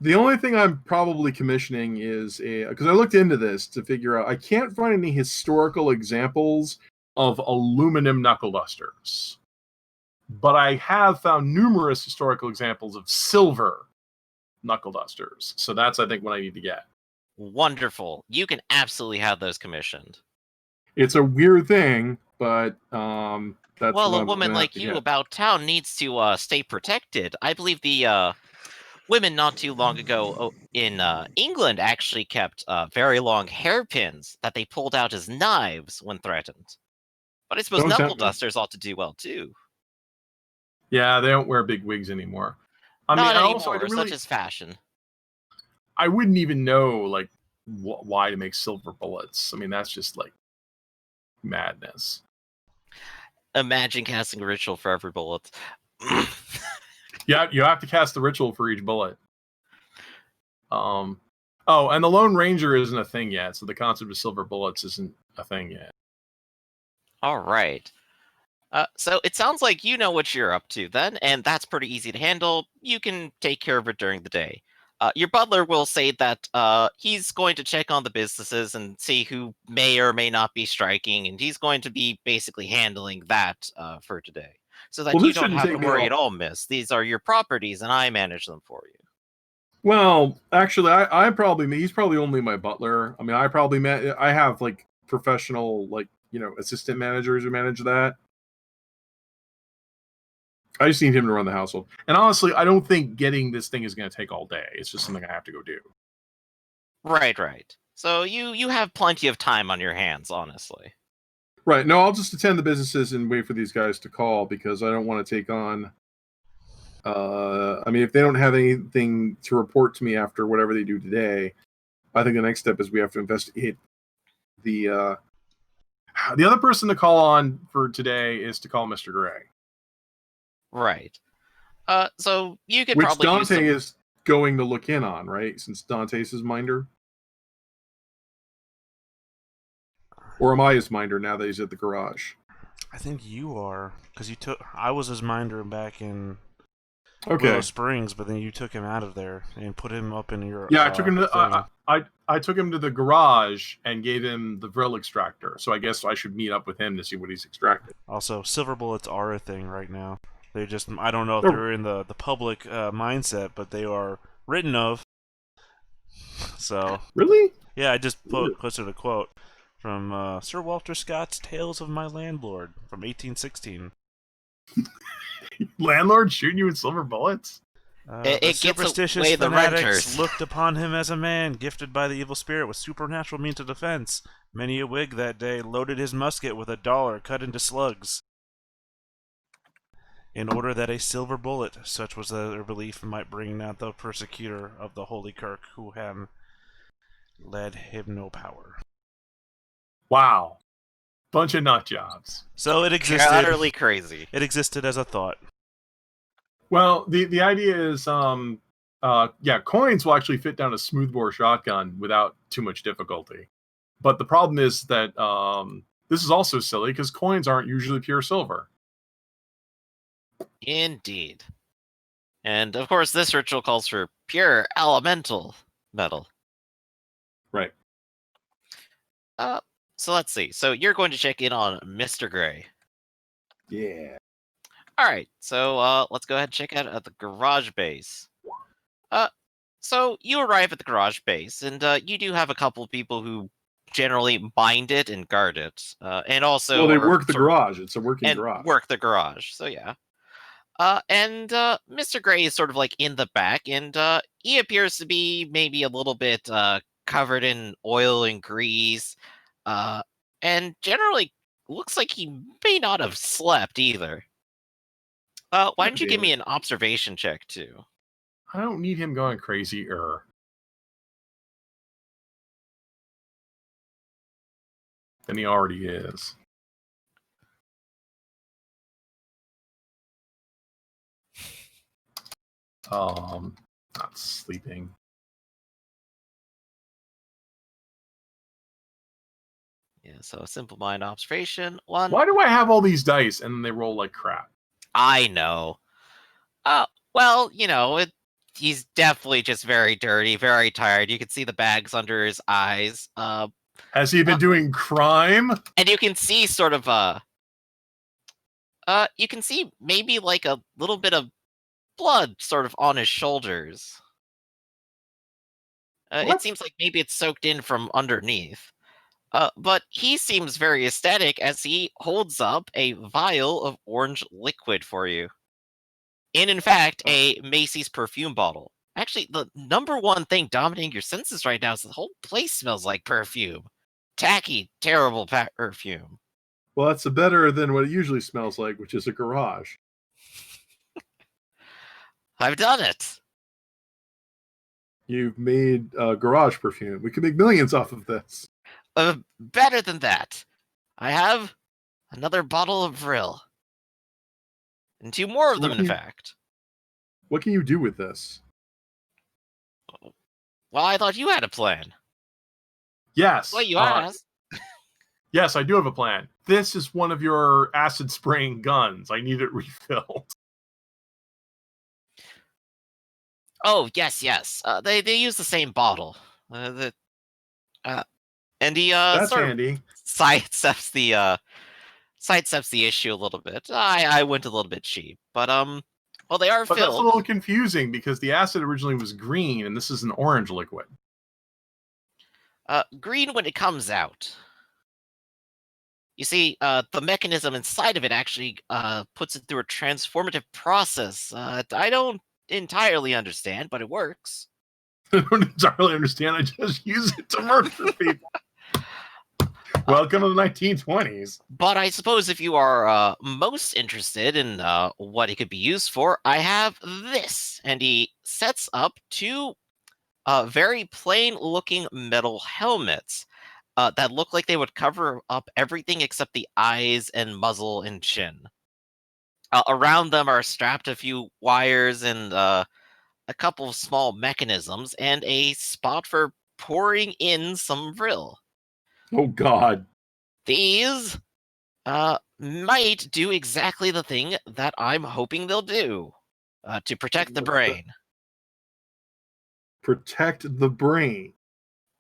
Speaker 3: the only thing I'm probably commissioning is because I looked into this to figure out, I can't find any historical examples of aluminum knuckle dusters. But I have found numerous historical examples of silver knuckle dusters. So that's, I think, what I need to get.
Speaker 1: Wonderful. You can absolutely have those commissioned.
Speaker 3: It's a weird thing, but that's
Speaker 1: Well,
Speaker 3: what
Speaker 1: a
Speaker 3: I'm
Speaker 1: woman
Speaker 3: gonna have
Speaker 1: like
Speaker 3: to
Speaker 1: you
Speaker 3: get.
Speaker 1: about town needs to stay protected. I believe the women not too long ago in England actually kept very long hairpins that they pulled out as knives when threatened. But I suppose
Speaker 3: Don't
Speaker 1: knuckle
Speaker 3: tempt me.
Speaker 1: dusters ought to do well too.
Speaker 3: Yeah, they don't wear big wigs anymore. I mean,
Speaker 1: Not
Speaker 3: and also,
Speaker 1: anymore, such as fashion.
Speaker 3: I wouldn't even know like why to make silver bullets. I mean, that's just like madness.
Speaker 1: Imagine casting a ritual for every bullet.
Speaker 3: Yeah, you have to cast the ritual for each bullet. Oh, and the Lone Ranger isn't a thing yet, so the concept of silver bullets isn't a thing yet.
Speaker 1: All right. So it sounds like you know what you're up to then, and that's pretty easy to handle. You can take care of it during the day. Your butler will say that he's going to check on the businesses and see who may or may not be striking, and he's going to be basically handling that for today. So that
Speaker 3: Well,
Speaker 1: you
Speaker 3: this
Speaker 1: don't
Speaker 3: shouldn't
Speaker 1: have to
Speaker 3: take me
Speaker 1: worry
Speaker 3: long.
Speaker 1: at all, miss. These are your properties, and I manage them for you.
Speaker 3: Well, actually, he's probably only my butler. I mean, I have like professional, like, assistant managers who manage that. I just need him to run the household. And honestly, I don't think getting this thing is going to take all day. It's just something I have to go do.
Speaker 1: Right, right. So you have plenty of time on your hands, honestly.
Speaker 3: Right. No, I'll just attend the businesses and wait for these guys to call because I don't want to take on. I mean, if they don't have anything to report to me after whatever they do today, I think the next step is we have to investigate the other person to call on for today is to call Mr. Gray.
Speaker 1: Right. So you could
Speaker 3: Which
Speaker 1: probably use
Speaker 3: Dante
Speaker 1: some...
Speaker 3: is going to look in on, right? Since Dante's his minder. Or am I his minder now that he's at the garage?
Speaker 2: I think you are, because I was his minder back in
Speaker 3: Okay.
Speaker 2: Willow Springs, but then you took him out of there and put him up in your
Speaker 3: Yeah, I took him to
Speaker 2: thing.
Speaker 3: I took him to the garage and gave him the Vril extractor. So I guess I should meet up with him to see what he's extracted.
Speaker 2: Also, silver bullets are a thing right now. They just, I don't know if
Speaker 3: They're-
Speaker 2: they're in the public mindset, but they are written of. So,
Speaker 3: Really?
Speaker 2: yeah, I just posted a quote from Sir Walter Scott's Tales of My Landlord from 1816.
Speaker 3: Landlord shooting you with silver bullets?
Speaker 1: It
Speaker 2: The
Speaker 1: gets
Speaker 2: superstitious
Speaker 1: away the
Speaker 2: fanatics
Speaker 1: renters.
Speaker 2: looked upon him as a man gifted by the evil spirit with supernatural means of defense. Many a Whig that day loaded his musket with $1 cut into slugs, in order that a silver bullet, such was their belief, might bring not the persecutor of the Holy Kirk, who had led him no power.
Speaker 3: Wow. Bunch of nut jobs.
Speaker 2: So it existed.
Speaker 1: Utterly crazy.
Speaker 2: It existed as a thought.
Speaker 3: Well, the idea is, coins will actually fit down a smoothbore shotgun without too much difficulty. But the problem is that this is also silly because coins aren't usually pure silver.
Speaker 1: Indeed. And of course, this ritual calls for pure elemental metal.
Speaker 3: Right.
Speaker 1: So let's see. So you're going to check in on Mr. Gray.
Speaker 3: Yeah.
Speaker 1: All right. So let's go ahead and check out at the garage base. So you arrive at the garage base, and you do have a couple of people who generally mind it and guard it, and also
Speaker 3: Well, they
Speaker 1: are
Speaker 3: work the
Speaker 1: sort of-
Speaker 3: garage. It's a working
Speaker 1: and
Speaker 3: garage.
Speaker 1: work the garage. So yeah. And Mr. Gray is sort of like in the back, and he appears to be maybe a little bit covered in oil and grease, and generally looks like he may not have slept either. Why don't you give me an observation check too?
Speaker 3: I don't need him going crazy. Than he already is. Not sleeping.
Speaker 1: Yeah, so a simple mind observation. 1.
Speaker 3: Why do I have all these dice and then they roll like crap?
Speaker 1: I know. Well, you know, he's definitely just very dirty, very tired. You can see the bags under his eyes.
Speaker 3: Has he been doing crime?
Speaker 1: And you can see sort of you can see maybe like a little bit of blood sort of on his shoulders. It
Speaker 3: What?
Speaker 1: seems like maybe it's soaked in from underneath. But he seems very ecstatic as he holds up a vial of orange liquid for you. And in fact, a Macy's perfume bottle. Actually, the number one thing dominating your senses right now is the whole place smells like perfume. Tacky, terrible perfume.
Speaker 3: Well, that's better than what it usually smells like, which is a garage.
Speaker 1: I've done it.
Speaker 3: You've made garage perfume. We could make millions off of this.
Speaker 1: Better than that. I have another bottle of Vril. And 2 more of them, in fact.
Speaker 3: What can you do with this?
Speaker 1: Well, I thought you had a plan.
Speaker 3: Yes.
Speaker 1: Well, you asked.
Speaker 3: Yes, I do have a plan. This is one of your acid spraying guns. I need it refilled.
Speaker 1: Oh, yes. They use the same bottle. And he
Speaker 3: That's
Speaker 1: sort
Speaker 3: handy.
Speaker 1: of sidesteps the issue a little bit. I went a little bit cheap, but well, they are
Speaker 3: But that's a
Speaker 1: filled.
Speaker 3: little confusing because the acid originally was green and this is an orange liquid.
Speaker 1: Green when it comes out. You see, the mechanism inside of it actually puts it through a transformative process. I don't entirely understand, but it works.
Speaker 3: I don't entirely understand. I just use it to murder people. Welcome to the 1920s.
Speaker 1: But I suppose if you are most interested in what it could be used for, I have this. And he sets up 2 very plain-looking metal helmets that look like they would cover up everything except the eyes and muzzle and chin. Around them are strapped a few wires and a couple of small mechanisms and a spot for pouring in some vril.
Speaker 3: Oh, God.
Speaker 1: These might do exactly the thing that I'm hoping they'll do to protect the brain.
Speaker 3: Protect the brain.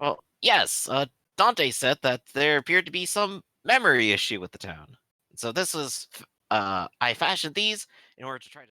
Speaker 1: Well, yes, Dante said that there appeared to be some memory issue with the town. So this was, I fashioned these in order to try to